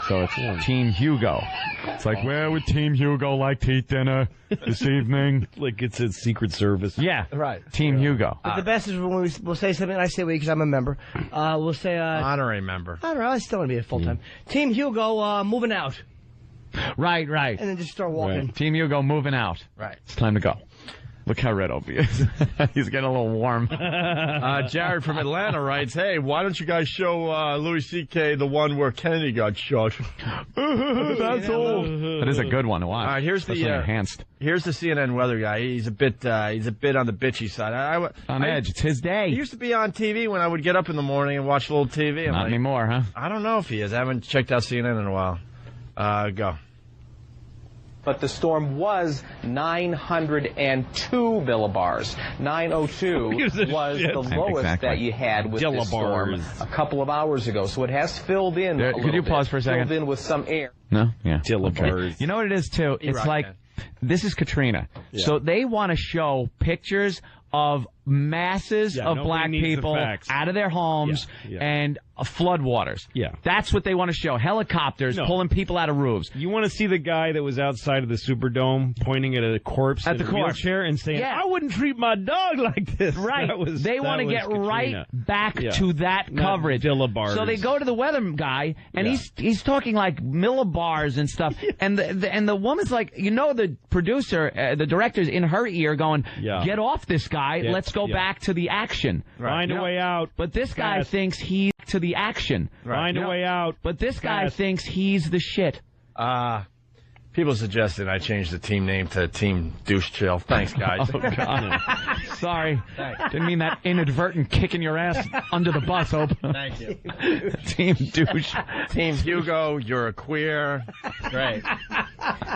so it's Team Hugo. It's like, where would Team Hugo like to eat dinner this evening? Like it's a Secret Service. Yeah, Right. Team Hugo. But the best is when we'll say something. I say we because I'm a member. We'll say Honorary member. I don't know. I still want to be a full time. Team Hugo moving out. Right. And then just start walking. Right. Team Hugo moving out. Right. It's time to go. Look how red Opie is. He's getting a little warm. Jared from Atlanta writes, hey, why don't you guys show Louis C.K. the one where Kennedy got shot? That's old. That is a good one to watch. All right, here's the enhanced. Here's the CNN weather guy. He's a bit on the bitchy side. On edge. It's his day. He used to be on TV when I would get up in the morning and watch a little TV. Not anymore, huh? I don't know if he is. I haven't checked out CNN in a while. Go. But the storm was 902 millibars. 902 was the lowest that you had with this storm a couple of hours ago. So it has filled in a little bit. Could you pause for a second? Filled in with some air. No? Yeah. Okay. You know what it is, too? It's like, this is Katrina. Yeah. So they want to show pictures of masses of black people out of their homes and floodwaters. Yeah. That's what they want to show. Helicopters pulling people out of roofs. You want to see the guy that was outside of the Superdome pointing at a corpse in a wheelchair and saying, I wouldn't treat my dog like this. Right. They want to get Katrina. Right back to that coverage. So they go to the weather guy, and he's talking like millibars and stuff. And the woman's like, the producer, the director's in her ear going, get off this guy. Let's go back to the action. Find a way out. But this guy thinks he's to the action. Find a way out. But this guy thinks he's the shit. People suggested I change the team name to Team Douche Chill. Thanks, guys. Oh, God. Sorry. Didn't mean that inadvertent kicking your ass under the bus, Hope. Thank you. Team Douche. Team Hugo, you're a queer. Great.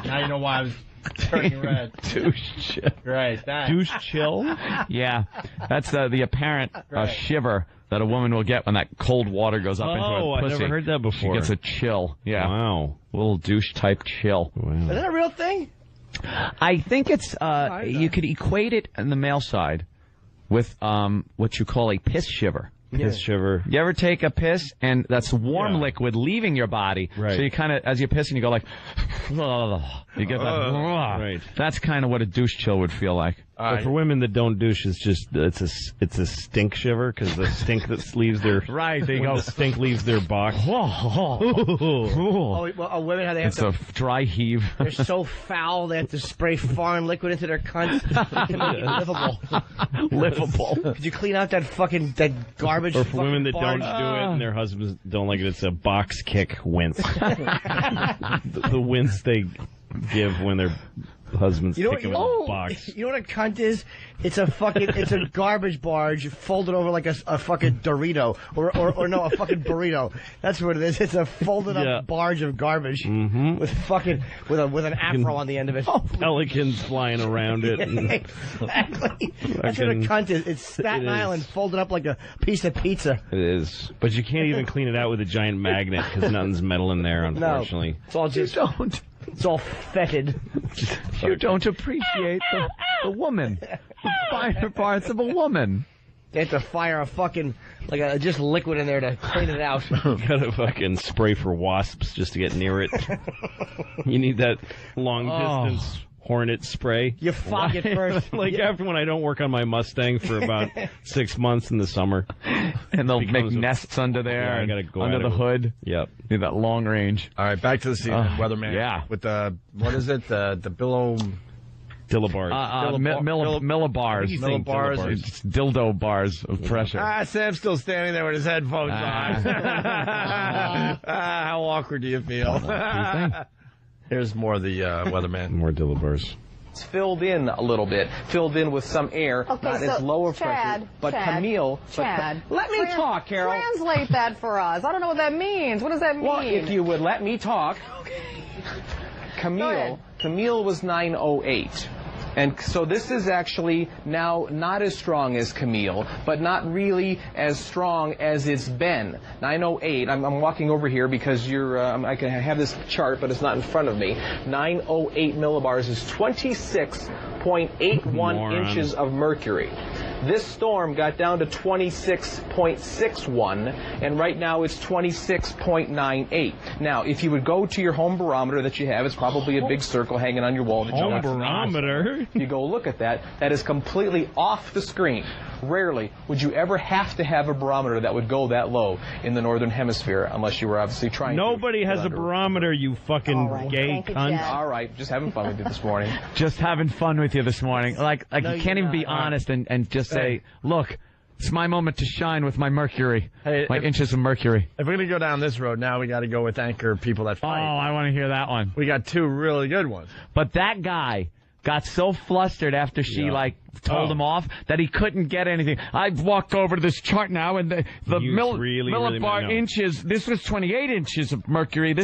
Now you know why I was turning red. Douche Chill. Right. Douche Chill? Yeah. That's the apparent shiver that a woman will get when that cold water goes up into her pussy. I've never heard that before. She gets a chill. Yeah. Wow. A little douche-type chill. Wow. Is that a real thing? I think it's, you could equate it on the male side with what you call a piss shiver. Piss shiver. You ever take a piss and that's warm liquid leaving your body? Right. So you kind of, as you're pissing, you go like, you get that. Right. That's kind of what a douche chill would feel like. But for women that don't douche, it's just it's a stink shiver because the stink that leaves their There you go. The stink leaves their box. Women how they have It's a dry heave. They're so foul they have to spray foreign liquid into their cunts to make it livable. Livable. Could you clean out that garbage? Or for women that barge? don't do it and their husbands don't like it, it's a box kick wince. the wince they give when their husbands kick them in the box. You know what a cunt is? It's a garbage barge folded over like a fucking Dorito or no, a fucking burrito. That's what it is. It's a folded up barge of garbage with an afro on the end of it. Pelicans flying around it. Exactly. That's what a cunt is. It's Staten Island folded up like a piece of pizza. It is. But you can't even clean it out with a giant magnet because nothing's metal in there, unfortunately. No, it's all just... It's all fetid. You don't appreciate the woman. The finer parts of a woman. They have to fire a fucking, just liquid in there to clean it out. Gotta fucking spray for wasps just to get near it. You need that long distance hornet spray. You fog it first. After when I don't work on my Mustang for about 6 months in the summer. And they'll make nests under there. I gotta go under the hood. Yep. Need that long range. All right, back to the CNN weatherman. Yeah. With what is it? The billow... Dillibars. Millibars. Millibars. It's dildo bars of pressure. Sam's still standing there with his headphones on. How awkward do you feel? Here's more of the weatherman. More Dillibars. It's filled in a little bit, filled in with some air, not as low of pressure. But Camille... Chad. Let me talk, Carol. Translate that for us. I don't know what that means. What does that mean? Well, if you would let me talk. Camille was 908. And so this is actually now not as strong as Camille, but not really as strong as it's been. 908, I'm walking over here because I can have this chart, but it's not in front of me. 908 millibars is 26.81 inches of mercury. This storm got down to 26.61, and right now it's 26.98. Now, if you would go to your home barometer that you have, it's probably a big circle hanging on your wall. Home barometer? You go look at that. That is completely off the screen. Rarely would you ever have to have a barometer that would go that low in the northern hemisphere, unless you were obviously trying. Nobody has a barometer, you fucking gay cunt. All right, just having fun with you this morning. Just having fun with you this morning. Like No, you can't even be honest and just say, look, it's my moment to shine with my mercury, my inches of mercury. If we're going to go down this road now, we got to go with anchor people that fight. Oh, I want to hear that one. We got two really good ones. But that guy got so flustered after she told him off that he couldn't get anything. I've walked over to this chart now, and the millibar inches. This was 28 inches of mercury.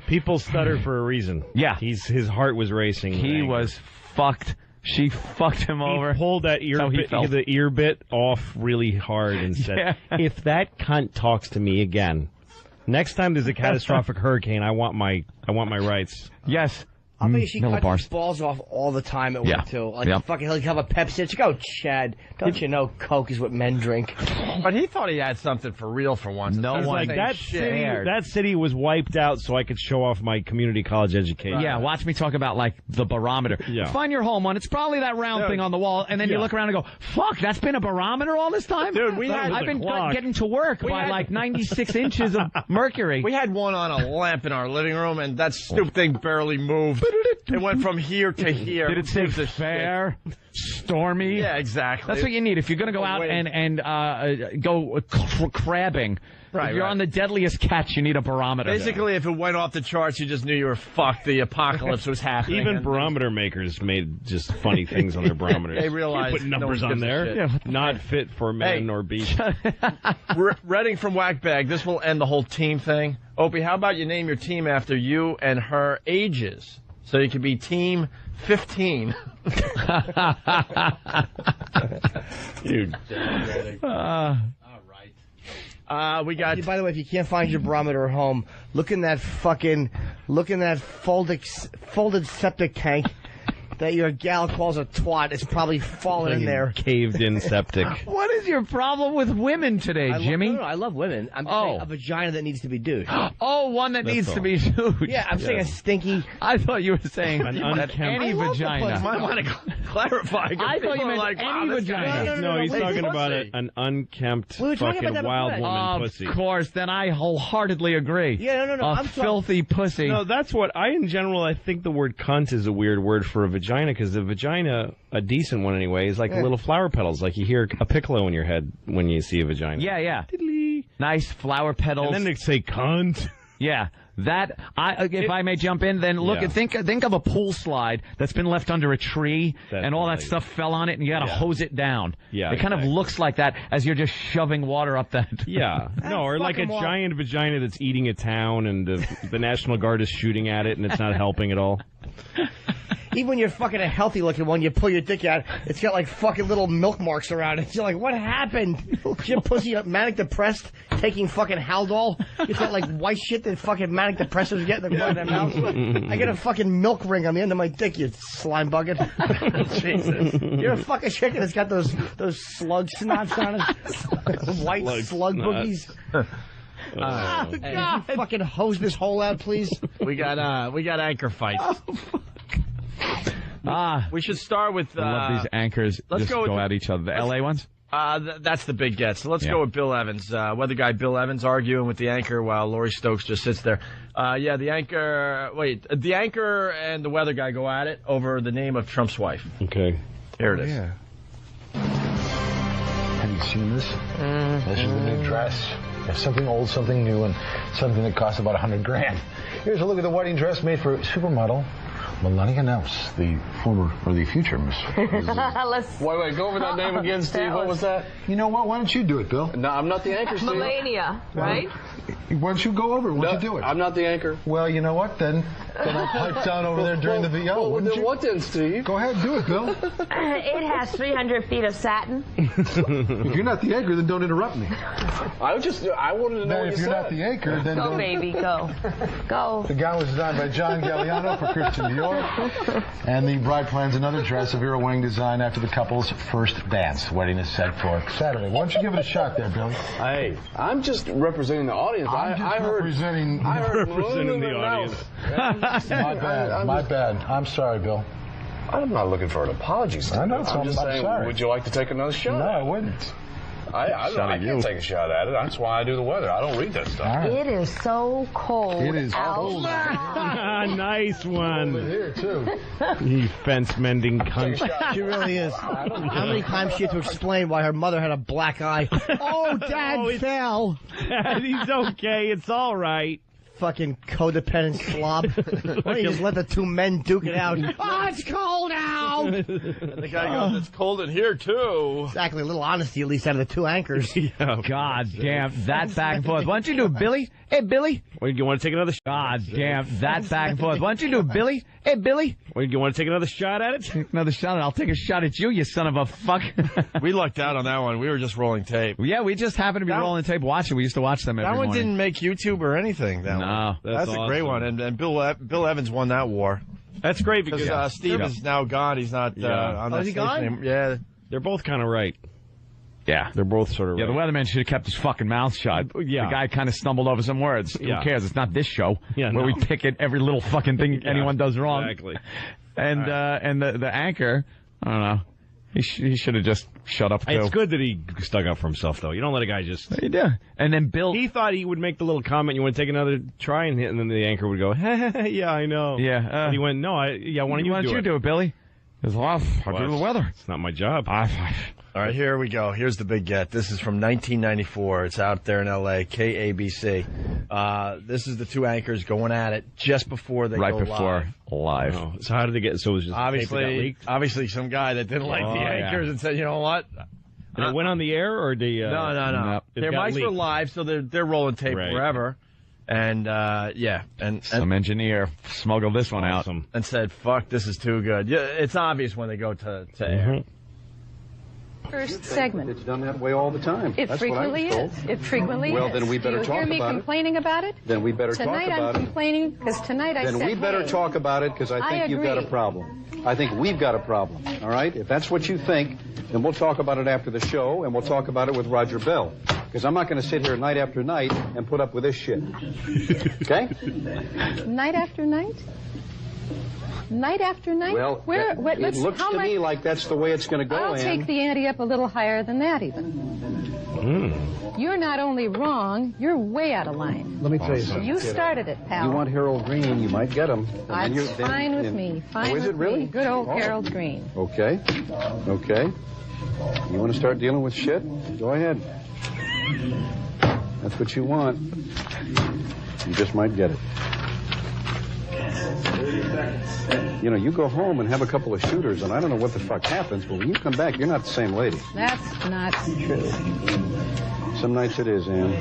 People stutter for a reason. Yeah, his heart was racing. He was fucked. She fucked him over. He pulled that the ear bit off really hard and said, "If that cunt talks to me again, next time there's a catastrophic hurricane, I want my rights." Yes. I'll bet you she cut his balls off all the time at work, too. Like, fucking, he'll have a Pepsi. It's like, oh, Chad, don't you know Coke is what men drink? But he thought he had something for real for once. No one like that city was wiped out so I could show off my community college education. Yeah, watch me talk about, like, the barometer. Yeah. Find your home one. It's probably that round thing on the wall, and then you look around and go, fuck, that's been a barometer all this time? Dude, I've been getting to work by, like, 96 inches of mercury. We had one on a lamp in our living room, and that stupid thing barely moved. It went from here to here. Did it say fair, stormy? Yeah, exactly. That's what you need if you're going to go out and go crabbing. Right, if you're on the deadliest catch, you need a barometer. Basically, if it went off the charts, you just knew you were fucked. The apocalypse was happening. Even barometer makers made just funny things on their barometers. They realized put numbers on there, not fit for man nor beast. Reading from Whackbag, this will end the whole team thing. Opie, how about you name your team after you and her ages? So you could be Team 15. Dude. All right. We got. By the way, if you can't find your barometer at home, look in that folded septic tank that your gal calls a twat. It's probably fallen in there. Caved in septic. What is your problem with women today, Jimmy? No, I love women. I'm saying a vagina that needs to be douche. One that needs to be douche. Yeah, I'm saying a stinky. I thought you were saying an that any vagina. Might want to clarify. I thought you meant any vagina. No, he's talking about an unkempt fucking wild woman pussy. Of course, then I wholeheartedly agree. Yeah, no. A filthy pussy. No, that's what in general, I think the word cunt is a weird word for a vagina, because the vagina, a decent one anyway, is like little flower petals. Like you hear a piccolo in your head when you see a vagina. Yeah. Diddly. Nice flower petals. And then they say cunt. Yeah. That if I may jump in, then look and think of a pool slide that's been left under a tree and all that stuff fell on it, and you got to hose it down. Yeah, it kind of looks like that as you're just shoving water up that. Yeah, no, or like a giant vagina that's eating a town, and the National Guard is shooting at it, and it's not helping at all. Even when you're fucking a healthy looking one, you pull your dick out, it's got like fucking little milk marks around it. You're like, what happened? Is your pussy manic depressed, taking fucking Haldol? It's got like white shit that fucking manic depressives get in their mouth. I get a fucking milk ring on the end of my dick, you slime bucket. Jesus. You're a fucking chicken that's got those slug snots on it. White slug boogies. God. Fucking hose this hole out, please. We got anchor fights. We should start with. I love these anchors. Let's just go at each other. The LA ones. That's the big get. So let's go with Bill Evans. Weather guy Bill Evans arguing with the anchor while Lori Stokes just sits there. The anchor. Wait, the anchor and the weather guy go at it over the name of Trump's wife. Okay. Here it is. Yeah. Have you seen this? This is the new dress. There's something old, something new, and something that costs about $100,000. Here's a look at the wedding dress made for supermodel Melenia, the former or the future Miss. Wait, go over that name again, Steve. What was that? You know what? Why don't you do it, Bill? No, I'm not the anchor, Steve. Melania, right? Why don't you go over it? Why don't you do it? I'm not the anchor. Well, you know what then? So I'll pipe down over there during the VO, wouldn't you? What then, Steve? Go ahead, do it, Bill. It has 300 feet of satin. If you're not the anchor, then don't interrupt me. I wanted to know what if you you're said. not the anchor, then Go, don't. baby, go. Go. The gown was designed by John Galliano for Christian Dior. And the bride plans another dress, a Vera Wang design after the couple's first dance. Wedding is set for Saturday. Why don't you give it a shot there, Billy? Hey, I'm just representing the audience. I heard representing the audience. My bad. I'm sorry, Bill. I'm not looking for an apology, Steve. I know, I'm just saying, sorry. would you like to take another shot? No, I wouldn't. I can't take a shot at it. That's why I do the weather. I don't read that stuff. Right. It is so cold. It is cold. Nice one. Over here, too. You fence-mending cunt. She really is. How many times she had to explain why her mother had a black eye? Oh, Dad fell. He's okay. It's all right. Fucking codependent slob. Why don't you just let the two men duke it out? Oh, it's cold out! And the guy goes, it's cold in here, too. Exactly. A little honesty, at least, out of the two anchors. God damn, that back and forth. Why don't you do it, Billy? Hey, Billy. Well, you want to take another shot? God damn, that back and forth. Why don't you do it, Billy? Hey, Billy. Well, you want to take another shot at it? Take another shot, and I'll take a shot at you, you son of a fuck. We lucked out on that one. We were just rolling tape. Yeah, we just happened to be rolling tape watching. We used to watch them every morning. That one didn't make YouTube or anything, that one. No. That's a great one. And Bill Evans won that war. That's great because Steve is now gone. He's not on that is he station gone? anymore. Yeah. They're both kind of right. Yeah. They're both sort of Yeah, right. the weatherman should have kept his fucking mouth shut. Yeah. The guy kind of stumbled over some words. Yeah. Who cares? It's not this show Yeah, where no. we pick at every little fucking thing anyone does wrong. Exactly. And the anchor, I don't know. He should have just shut up, too. It's good that he stuck up for himself, though. You don't let a guy just... You do. And then Bill... He thought he would make the little comment, you want to take another try, and then the anchor would go, yeah, I know. Yeah. And he went, no, why don't you do it, Billy? He goes, well, I'll do the weather. It's not my job. All right, here we go. Here's the big get. This is from 1994. It's out there in L.A., KABC. This is the two anchors going at it just before they go live. Oh, so how did they get... So it was just tape that got leaked? Obviously some guy that didn't like the anchors and said, you know what? And it went on the air, or the... No. Their mics were live, so they're rolling tape forever. And, and some engineer smuggled this one out. And said, fuck, this is too good. Yeah, it's obvious when they go to air. First segment. It's done that way all the time. It That's frequently what I was is. told. It frequently is. Well, then we better Do you talk hear me about it. complaining about it? Then we better Tonight talk about I'm it. complaining because tonight I said, Then we better hey, talk about it because I think you've got a agree. problem. I think we've got a problem. All right? If that's what you think, then we'll talk about it after the show, and we'll talk about it with Roger Bell. Because I'm not going to sit here night after night and put up with this shit. Okay? Night after night? Night after night? Well, it looks to me like that's the way it's going to go, I'll Ann. take the ante up a little higher than that even. You're not only wrong, you're way out of line. Let me tell you something. You started it, pal. You want Harold Green, you might get him. That's fine with me. Fine is with it really? me. Good old Oh. Harold Green. Okay. Okay. You want to start dealing with shit? Go ahead. That's what you want. You just might get it. You know, you go home and have a couple of shooters, and I don't know what the fuck happens, but when you come back, you're not the same lady. That's not true. Some nights it is, Ann.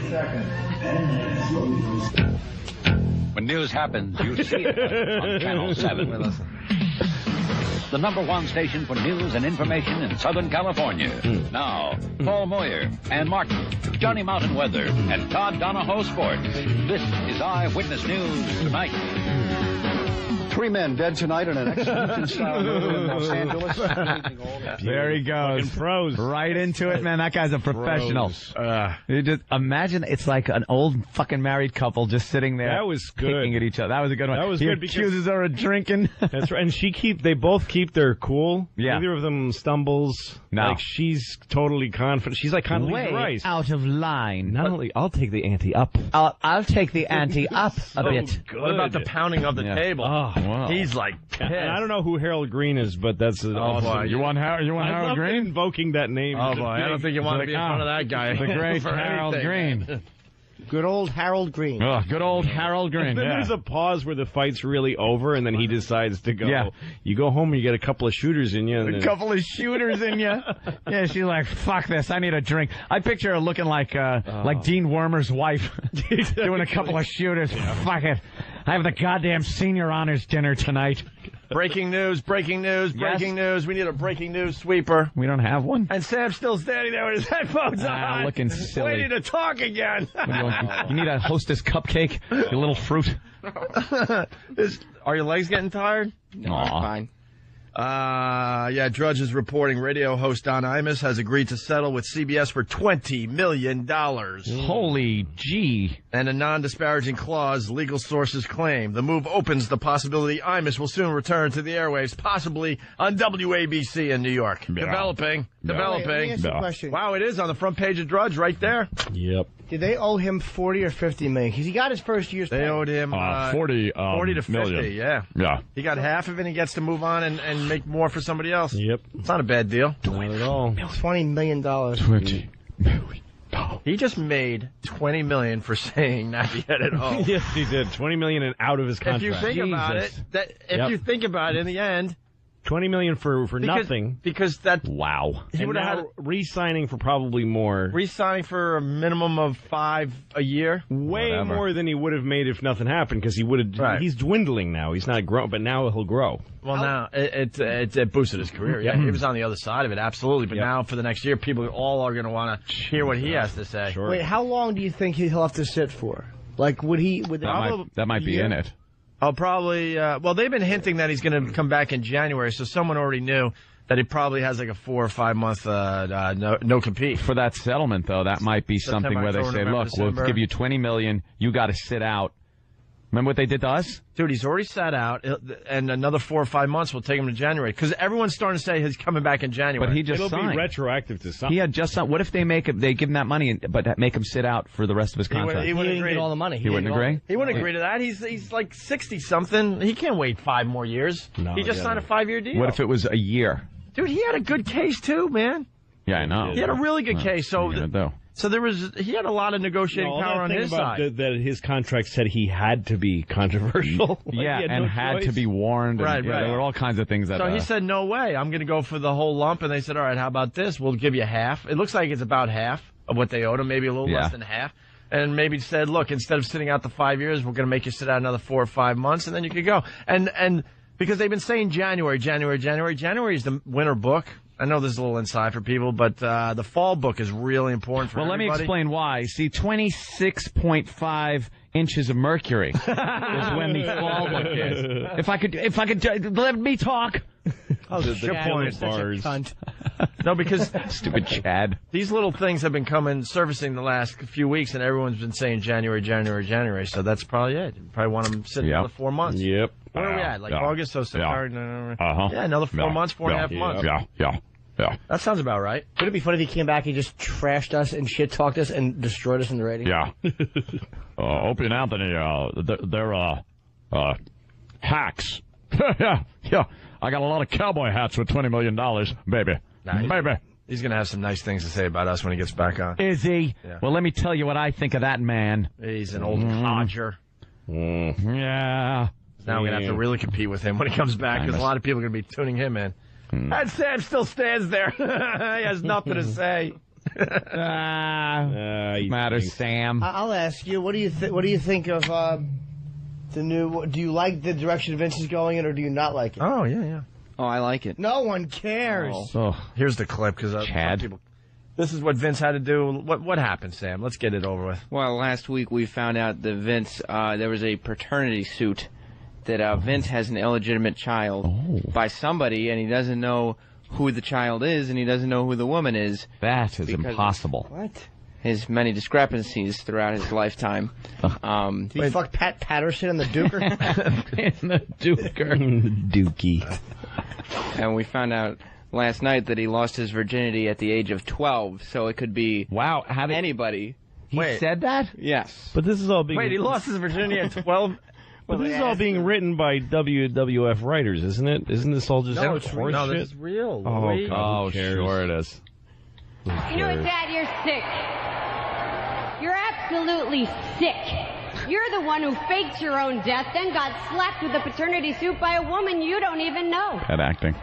When news happens, you see it on Channel 7. The #1 station for news and information in Southern California. Now, Paul Moyer, Ann Martin, Johnny Mountain Weather, and Todd Donahoe Sports. This is Eyewitness News Tonight. 3 men dead tonight in an execution-style murder in Los Angeles. There he goes. Pros. Right into it, man. That guy's a professional. You just imagine it's like an old fucking married couple just sitting there. That was good. Picking at each other. That was a good one. That was he good because- accuses her of drinking. That's right. And they both keep their cool. Yeah. Neither of them stumbles. No. Like, she's totally confident. She's like Condoleezza Way Rice. out of line. Not only, I'll take the ante up. I'll take the ante up a bit. Good. What about the pounding of the table? Oh, wow. He's like pissed. And I don't know who Harold Green is, but that's awesome. boy. You want Harold I love Green? invoking that name. Oh, It's a boy. I don't big- think you want to be in front of that guy. The great for Harold anything. Green. Good old Harold Green. Oh, good old Harold Green. Then Yeah. there's a pause where the fight's really over, and then he decides to go. Yeah. You go home and you get a couple of shooters in you. And A couple of shooters in you. Yeah, she's like, fuck this, I need a drink. I picture her looking like Dean Wormer's wife, doing a couple of shooters. Fuck it. I have the goddamn senior honors dinner tonight. Breaking news, breaking news, breaking news. We need a breaking news sweeper. We don't have one. And Sam's still standing there with his headphones on. Looking silly. Waiting to talk again. You need a Hostess cupcake? You little fruit. Are your legs getting tired? No, I'm fine. Yeah, Drudge is reporting radio host Don Imus has agreed to settle with CBS for $20 million. Holy gee. And a non-disparaging clause, legal sources claim. The move opens the possibility Imus will soon return to the airwaves, possibly on WABC in New York. Yeah. Developing. Wait, let me ask you a question. Wow, it is on the front page of Drudge right there. Yep. Did they owe him 40 or 50 million? Because he got his first year's pay. They owed him 40 to 50, million. yeah. Yeah. He got half of it and he gets to move on and make more for somebody else. Yep. It's not a bad deal. Not at all. $20 million. 20 million. He just made $20 million for saying not yet at all. Yes, he did. $20 million and out of his contract. If you think about it, you think about it in the end, $20 million for nothing. Because that wow. He would have had re-signing for probably more. Re-signing for a minimum of $5 a year. Way more than he would have made if nothing happened, because he would have. Right. He's dwindling now. He's not growing, but now he'll grow. Well, now it boosted his career. Yeah, he was on the other side of it, absolutely. But now for the next year, people all are going to want to hear what he has to say. Sure. Wait, how long do you think he'll have to sit for? Like, would that might be in it. I'll probably, well, they've been hinting that he's going to come back in January, so someone already knew that he probably has like a 4 or 5 month no compete. For that settlement, though, that might be something where they say, look, we'll give you $20 million, you got to sit out. Remember what they did to us? Dude, he's already sat out, and another 4 or 5 months will take him to January. Because everyone's starting to say he's coming back in January. But he just It'll signed. be retroactive to something. He had just signed. What if they give him that money, but make him sit out for the rest of his contract? He wouldn't get all the money. He wouldn't agree? He wouldn't agree to that. He's like 60-something. He can't wait 5 more years. No, he just signed a 5-year deal. What if it was a year? Dude, he had a good case, too, man. Yeah, I know. He had a really good case. So he had a lot of negotiating power on his side. That his contract said he had to be controversial. Yeah, had to be warned. Right. There were all kinds of things that. So he said, "No way, I'm going to go for the whole lump." And they said, "All right, how about this? We'll give you half." It looks like it's about half of what they owed him, maybe a little less than half. And maybe said, "Look, instead of sitting out the 5 years, we're going to make you sit out another 4 or 5 months, and then you could go." And because they've been saying January is the winter book. I know this is a little inside for people, but the fall book is really important for everybody. Let me explain why. See, 26.5 inches of mercury is when the fall book is. If I could let me talk. Oh, your point. Bars. No, because stupid Chad. These little things have been surfacing the last few weeks, and everyone's been saying January. So that's probably it. You probably want them sitting another 4 months. Yep. Where are we at? Like August, so September. Yeah, another 4 months, 4.5 months. Yeah. That sounds about right. Would it be funny if he came back and just trashed us and shit-talked us and destroyed us in the rating? Yeah. Opie and Anthony, they're hacks. yeah. I got a lot of cowboy hats with $20 million, baby. Baby. He's going to have some nice things to say about us when he gets back on. Is he? Yeah. Well, let me tell you what I think of that man. He's an old codger. Yeah. Now we're going to have to really compete with him when he comes back, because a lot of people are going to be tuning him in. And Sam still stands there. He has nothing to say. Matters, Sam. I'll ask you. What do you think of the new? Do you like the direction Vince is going in, or do you not like it? Oh yeah. Oh, I like it. No one cares. Here's the clip, because Chad. This is what Vince had to do. What happened, Sam? Let's get it over with. Well, last week we found out that Vince, there was a paternity suit that Vince has an illegitimate child by somebody, and he doesn't know who the child is, and he doesn't know who the woman is. That is impossible. What? His many discrepancies throughout his lifetime. Did he fuck Pat Patterson in the Duker? In the Duker. Dookie. And we found out last night that he lost his virginity at the age of 12, so it could be anybody. He said that? Yes. But this is all being... Wait, he lost his virginity at 12? But this is all being written by WWF writers, isn't it? Isn't this all just horse shit? No, this is real. Oh, God, sure it is. You know what, Dad? You're sick. You're absolutely sick. You're the one who faked your own death, then got slapped with a paternity suit by a woman you don't even know. Bad acting.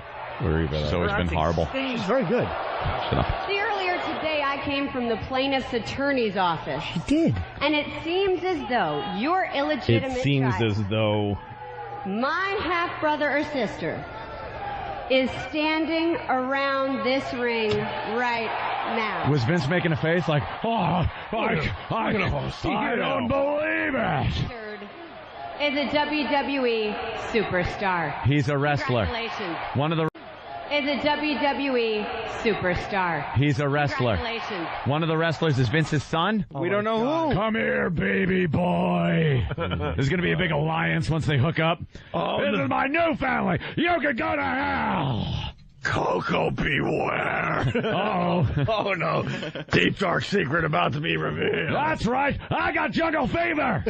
So it's been horrible. She's very good. Shut up. The earlier today I came from the plaintiff's attorney's office. She did. And it seems as though your illegitimate It seems child, as though my half-brother or sister, is standing around this ring right now. Was Vince making a face like, oh, I don't believe it? Is a WWE superstar. He's a wrestler. Congratulations. One of the. Is a WWE superstar. He's a wrestler. Congratulations. One of the wrestlers is Vince's son. We don't know who. Come here, baby boy. There's going to be a big alliance once they hook up. This is my new family. You can go to hell. Coco, beware. Oh. Oh, no. Deep, dark secret about to be revealed. That's right. I got jungle fever.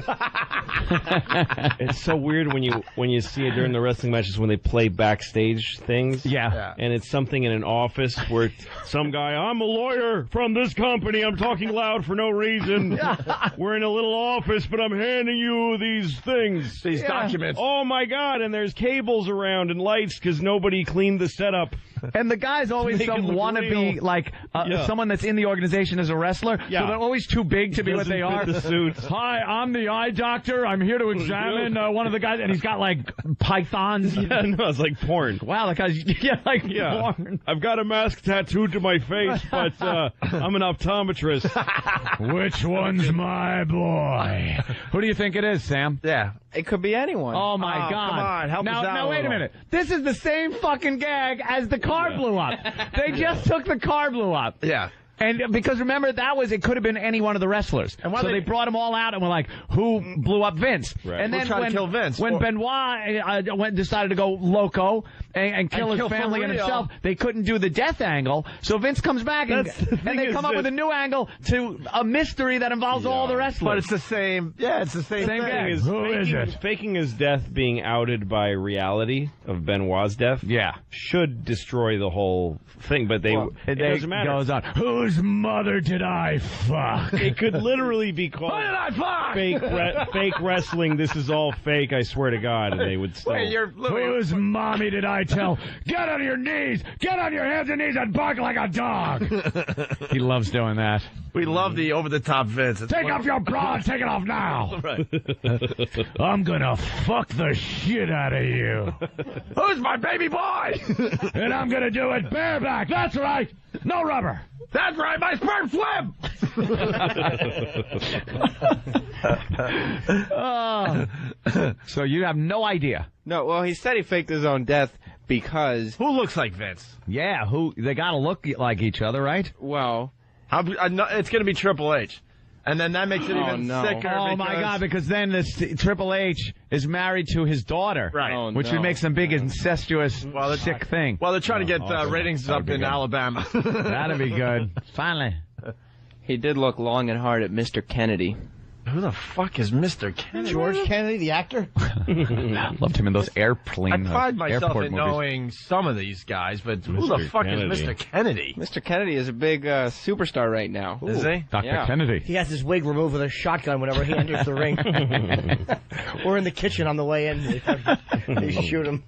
it's so weird when you see it during the wrestling matches when they play backstage things. Yeah. And it's something in an office where some guy, I'm a lawyer from this company. I'm talking loud for no reason. We're in a little office, but I'm handing you these things. These documents. Oh, my God. And there's cables around and lights because nobody cleaned the setup. And the guy's always Make it some look wannabe, real. like someone that's in the organization as a wrestler. Yeah. So they're always too big to be what they are. Doesn't fit the suit. Hi, I'm the eye doctor. I'm here to examine one of the guys, and he's got like pythons. Yeah, no, it's like porn. Wow, that guy's porn. I've got a mask tattooed to my face, but I'm an optometrist. Which one's my boy? Who do you think it is, Sam? Yeah. It could be anyone. Oh, my God. Come on, help us out Now, a wait a little. minute. This is the same fucking gag as the car blew up. They just took the car blew up. Yeah. And because remember, it could have been any one of the wrestlers. And why so they- they brought them all out and were like, who blew up Vince? Right. And Who then tried to when, kill Vince? when Or- Benoit decided to go loco and kill his kill for family and real. himself, they couldn't do the death angle. So Vince comes back and That's the thing they is come up that- with a new angle to a mystery that involves all the wrestlers. But it's the same. Yeah, it's the same, Same thing. gag. Is Who is faking, it? faking his death being outed by reality of Benoit's death should destroy the whole thing, but it doesn't matter. Goes on. Whose mother did I fuck? It could literally be called Who did I fuck? fake wrestling. This is all fake, I swear to God, and they would still. Wait, Whose mommy did I tell? Get on your knees! Get on your hands and knees and bark like a dog! He loves doing that. We love the over-the-top Vince. It's Take one- off your bra and take it off now! Right. I'm gonna fuck the shit out of you. Who's my baby boy? And I'm gonna do it bareback. That's right! No rubber! That's right, my sperm swim! So you have no idea. No, well, he said he faked his own death because, Who looks like Vince? Yeah, they gotta look like each other, right? well, It's going to be Triple H. And then that makes it Oh, even no. sicker. Oh my God! Because then this Triple H is married to his daughter, Right. Oh, which no. would make some big incestuous, Well, it's- sick thing. Well, they're trying to get awesome. ratings That'd up be in good. Alabama. That'd be good. Finally. he did look long and hard at Mr. Kennedy. Who the fuck is Mr. Kennedy? George Kennedy, the actor. Loved him in those airplane. I pride myself airport in movies. knowing some of these guys, but who the Mr. fuck Kennedy. is Mr. Kennedy? Mr. Kennedy is a big superstar right now. Is he? Dr. Yeah. Kennedy. He has his wig removed with a shotgun whenever he enters the ring. Or in the kitchen on the way in. They shoot him.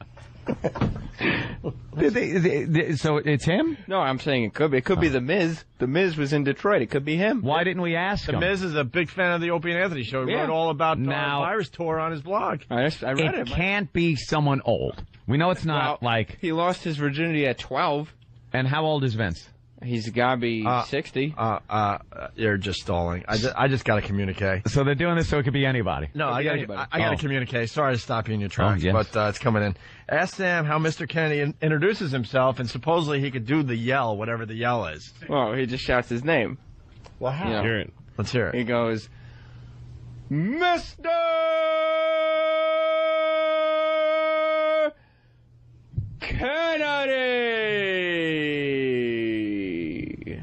So it's him? No, I'm saying it could be. It could be The Miz. The Miz was in Detroit. It could be him. Why didn't we ask The him? Miz is a big fan of the Opie and Anthony show. He Yeah. wrote all about Now- Virus Tour on his blog. I read It it. can't be someone old. We know it's not Well, like. He lost his virginity at 12. And how old is Vince? He's got to be 60. You're just stalling. I just got to communicate. So they're doing this so it could be anybody. No, I anybody. got to Oh. communicate. Sorry to stop you in your tracks, yes. but it's coming in. Ask Sam how Mr. Kennedy introduces himself, and supposedly he could do the yell, whatever the yell is. Well, he just shouts his name. Well, how? You know, Hear it. Let's hear it. he goes, Mr. Kennedy.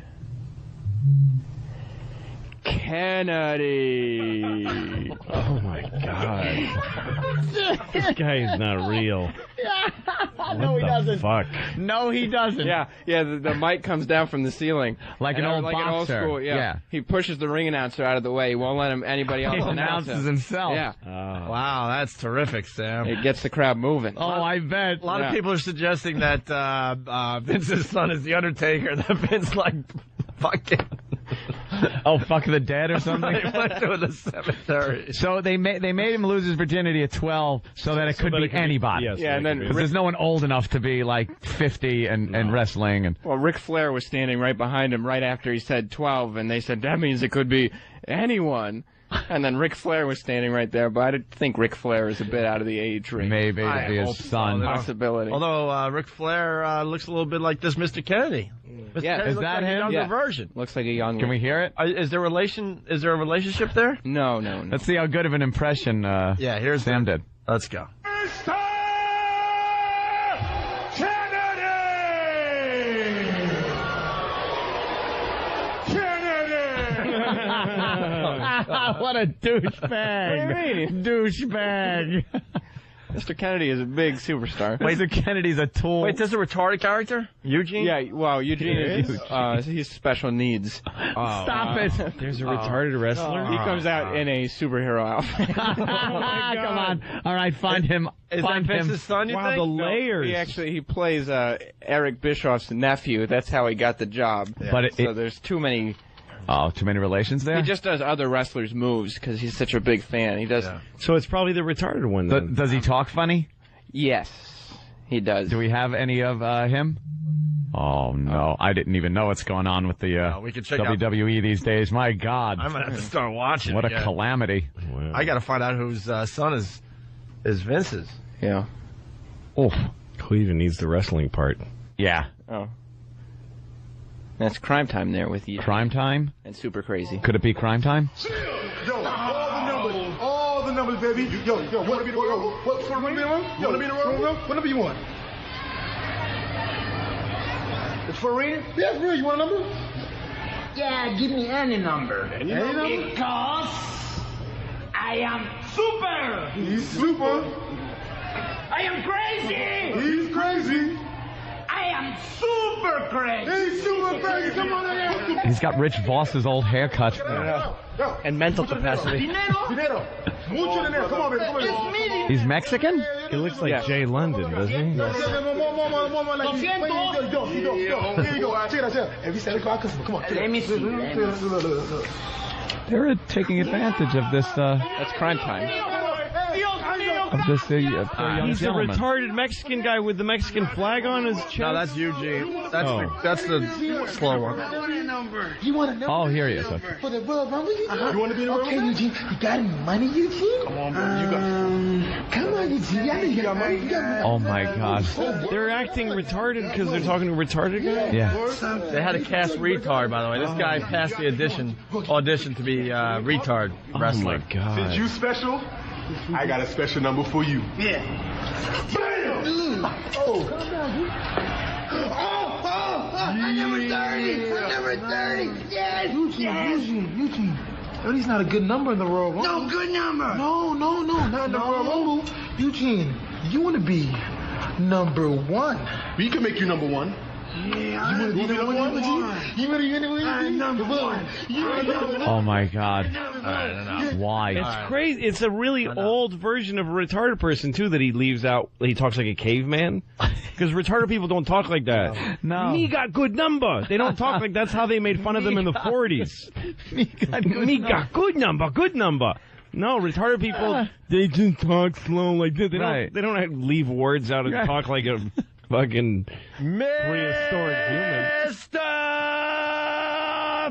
Kennedy. Oh my God. This guy is not real. No, he doesn't. Fuck. No, he doesn't. Yeah, the mic comes down from the ceiling. Like an old like an old boxer. school, yeah. He pushes the ring announcer out of the way. He won't let anybody else He announce announces him. himself. Yeah. Wow, that's terrific, Sam. It gets the crowd moving. Oh, I bet. A lot of people are suggesting that Vince's son is the Undertaker. That Vince fucking. Oh, fuck the dead or something? He went to the cemetery. So they made him lose his virginity at 12 so that it could be anybody. Yes, yeah, and then because there's no one old enough to be like 50 and wrestling. And well, Ric Flair was standing right behind him right after he said 12, and they said that means it could be anyone. And then Ric Flair was standing right there, but I think Ric Flair is a bit out of the age range. Maybe to be his son. Possibility. Although Ric Flair looks a little bit like this Mr. Kennedy. Mr. Yeah, Kennedy is looks that like him? A younger version. Looks like a young. Can we hear it? Is there a relationship there? No. Let's see how good of an impression here's Sam did. Let's go. What a douchebag! What do you mean? Douchebag! Mr. Kennedy is a big superstar. Mr. Kennedy's a tool. Wait, this is a retarded character? Eugene? Yeah, well, Eugene is he's special needs. Stop it! There's a retarded wrestler? He comes out in a superhero outfit. Come on. All right, find him. Is Find that him. Vince's son, you Wow, think? the layers. He plays Eric Bischoff's nephew. That's how he got the job. Yeah. But so there's too many. Oh, too many relations there? He just does other wrestlers' moves because he's such a big fan. He does. Yeah. So it's probably the retarded one then. Does he talk funny? Yes, he does. Do we have any of him? Oh, no. I didn't even know what's going on with the we can check WWE these days. My God. I'm going to have to start watching. What a again. calamity. Wow. I got to find out whose son is Vince's. Yeah. Oh. Who even needs the wrestling part? Yeah. Oh. That's Crime Time there with you. Crime Time? And Super Crazy. Could it be Crime Time? Yo, all the numbers, baby. Yo, what to be the road? What number you want? Yo, want to be the road? What number you want? It's for reading? Yeah, for real. You want a number? Yeah, give me any number. Any number? Because I am super. He's super. I am crazy. He's crazy. I am super crazy. He's super crazy. Come on in. He's got Rich Voss's old haircut. Yo. And mental capacity. Dinero. Mucho dinero. Come on, baby. Come on. He's Mexican? He looks like Jay London, doesn't he? Here you go. Check it out. Every Saturday, come on. Let me see. They're taking advantage of this, That's Crime Time. of this poor young He's gentleman. a retarded Mexican guy with the Mexican flag on his chest. No, that's Eugene. That's the slow one. You want to know? Oh, here he is. Okay. For the Royal Rumble, Eugene? You want to be the Royal Rumble? Okay, Eugene. You got any money, Eugene? Come on, bro. You got. Come on, Eugene. I know you got money. You got money. Oh, my God. They're acting retarded because they're talking to a retarded guy? Yeah. They had to cast retard, by the way. This guy passed the audition to be retard wrestler. Oh, my God. Since you special, I got a special number for you. Yeah. Bam! Oh. I'm number 30. I'm number 30. Yes. Eugene. 30's not a good number in the Royal Rumble. No, good number. No, not in the Royal Rumble. Eugene, you want to be number one. We can make you number one. Yeah, You want to be number one, Eugene? You want to be number one? I'm number one. You're number one. Oh, my God. No. Why? It's crazy. It's a really old version of a retarded person, too, that he leaves out. He talks like a caveman. Because retarded people don't talk like that. No. Me got good number. They don't talk like that's how they made fun of them in the 40s. Me got good number. No, retarded people, they just talk slow like this. They don't leave words out and talk like a fucking prehistoric human. Mr.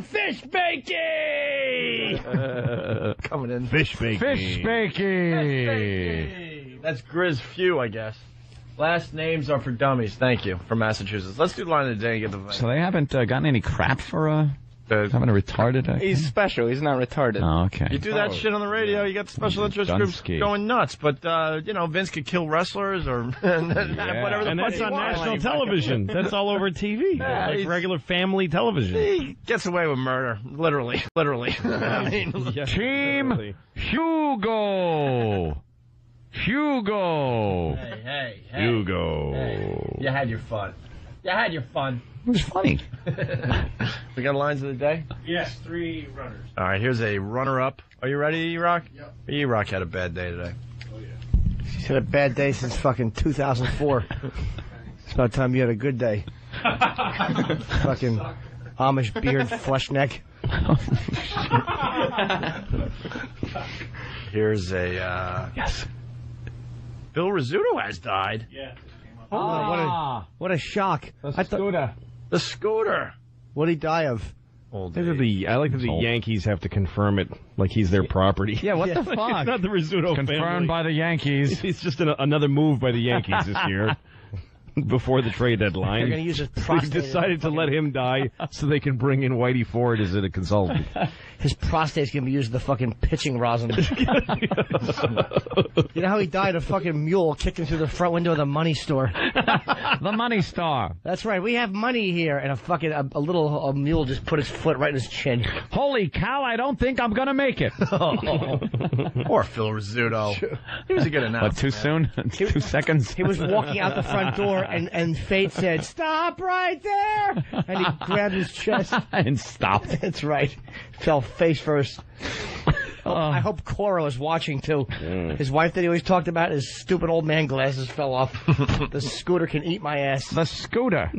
Fish Bakey! Coming in. Fish Bakey. Fish Bakey. That's Grizz Few, I guess. Last names are for dummies. Thank you. From Massachusetts. Let's do the line of the day and get the vote. So they haven't gotten any crap for having a retarded... He's special. He's not retarded. Oh, okay. You do that shit on the radio, you got special interest groups Dunsky. going nuts. But, Vince could kill wrestlers or whatever the And fuck that's he on wants. national television. That's all over TV. Yeah, Like he's- regular family television. He gets away with murder. Literally. I mean, Team Hugo. Hey. Hugo. You had your fun. It was funny. We got lines of the day? Yes, 3 runners. All right, here's a runner-up. Are you ready, E-Rock? Yep. E-Rock had a bad day today. She's had a bad day since fucking 2004. It's about time you had a good day. Fucking Amish beard, flesh neck. Here's a yes. Bill Rizzuto has died. Yeah. Oh, what a shock! The scooter. The scooter. What did he die of? I like that the Yankees have to confirm it like he's their property. Yeah, what the fuck? It's not the Rizzuto family. Confirmed by the Yankees. It's just another move by the Yankees this year. Before the trade deadline. They're going to use his They prostate. decided to let him die so they can bring in Whitey Ford as a consultant. His prostate's going to be used as the fucking pitching rosin. You know how he died? A fucking mule kicked him through the front window of the money store. The money store. That's right. We have money here. And a little mule just put his foot right in his chin. Holy cow, I don't think I'm going to make it. Poor Phil Rizzuto. He was a good announcer. What, too soon? 2 seconds? He was walking out the front door, and Fate said, "Stop right there!" And he grabbed his chest. And stopped. That's right. Fell face first. I hope Cora was watching, too. His wife that he always talked about, his stupid old man glasses fell off. The scooter can eat my ass. The scooter.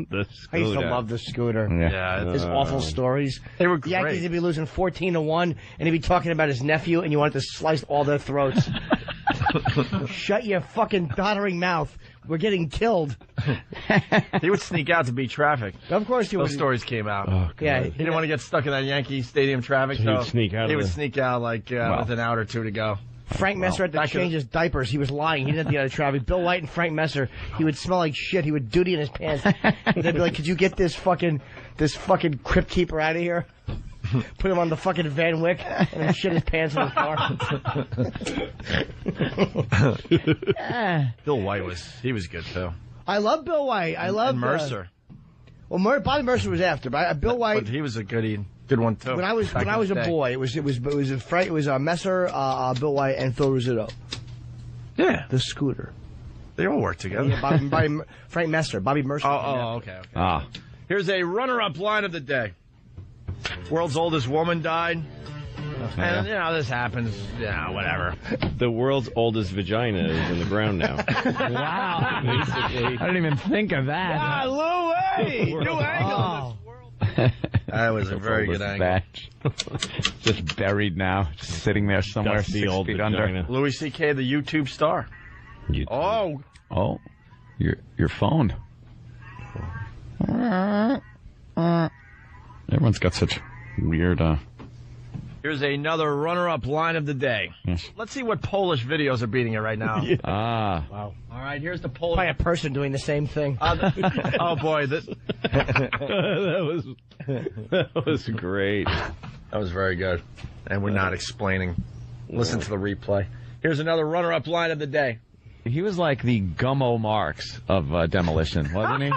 I used to love the scooter. Yeah. His awful stories. They were The great. Yankees would be losing 14-1, and he'd be talking about his nephew, and you wanted to slice all their throats. Shut your fucking doddering mouth. We're getting killed. He would sneak out to beat traffic. Of course he would. Those stories came out. Oh, Yeah, He didn't want to get stuck in that Yankee Stadium traffic, So so he'd sneak out He of would the- sneak out like with an hour or two to go. Frank Messer had to change his diapers. He was lying. He didn't have to get out of traffic. Bill White and Frank Messer, he would smell like shit. He would duty in his pants. They'd be like, "Could you get this fucking crypt keeper out of here?" Put him on the fucking Van Wyck and then shit his pants in his car. Bill White was good too. I love Bill White. I love and Mercer. Bobby Mercer was after, but Bill White. But he was a good one too. When I was back in a the day. boy, it was Messer, Bill White, and Phil Rizzuto. Yeah, the scooter. They all work together. Yeah, Frank Messer, Bobby Mercer. Okay. Here's a runner-up line of the day. World's oldest woman died. And, this happens. Yeah, whatever. The world's oldest vagina is in the ground now. Wow. Basically. I didn't even think of that. Ah, Louie! New angle. That was a very good angle. Just buried now, just sitting there somewhere Dusty 6 old feet vagina. under. Louis C.K., the YouTube star. Oh, your phone. Everyone's got such weird. here's another runner-up line of the day. Yes. Let's see what Polish videos are beating it right now. Ah. Wow. All right, here's the Polish. Probably a person doing the same thing. Oh boy, that was great. That was very good. And we're not explaining. Listen to the replay. Here's another runner-up line of the day. He was like the Gummo Marx of Demolition, wasn't he?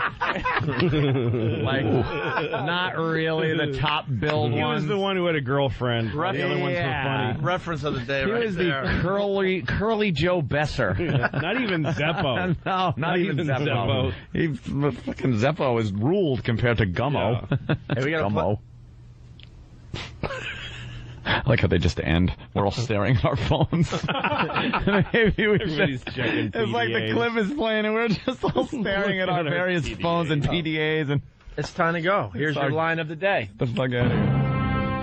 Like, not really the top billed He one. was the one who had a girlfriend. The other ones were funny. Reference of the day He right was there. the curly Joe Besser. Not even Zeppo. No, not even Zeppo. Fucking Zeppo was ruled compared to Gummo. Hey, we gotta Gummo. I like how they just end. We're all staring at our phones. Maybe we Everybody's should. checking It's like the PDAs. clip is playing and we're just all staring at our Looking at our various PDAs. phones and PDAs and It's time to go. Here's your line of the day. the fuck out of here.